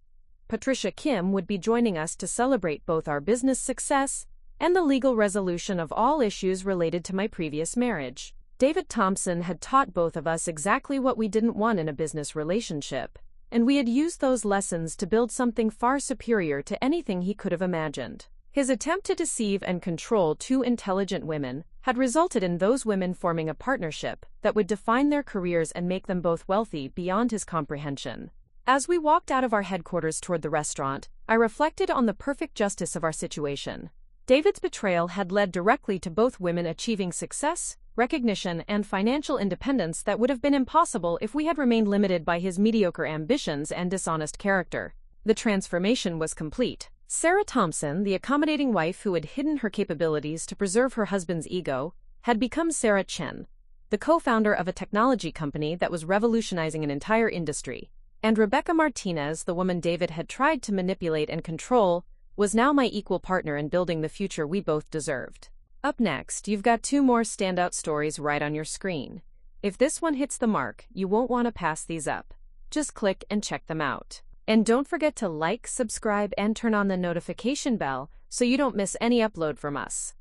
A: Patricia Kim would be joining us to celebrate both our business success and the legal resolution of all issues related to my previous marriage. David Thompson had taught both of us exactly what we didn't want in a business relationship, and we had used those lessons to build something far superior to anything he could have imagined. His attempt to deceive and control 2 intelligent women had resulted in those women forming a partnership that would define their careers and make them both wealthy beyond his comprehension. As we walked out of our headquarters toward the restaurant, I reflected on the perfect justice of our situation. David's betrayal had led directly to both women achieving success, recognition, and financial independence that would have been impossible if we had remained limited by his mediocre ambitions and dishonest character. The transformation was complete. Sarah Thompson, the accommodating wife who had hidden her capabilities to preserve her husband's ego, had become Sarah Chen, the co-founder of a technology company that was revolutionizing an entire industry. And Rebecca Martinez, the woman David had tried to manipulate and control, was now my equal partner in building the future we both deserved. Up next, you've got 2 more standout stories right on your screen. If this one hits the mark, you won't want to pass these up. Just click and check them out. And don't forget to like, subscribe, and turn on the notification bell so you don't miss any upload from us.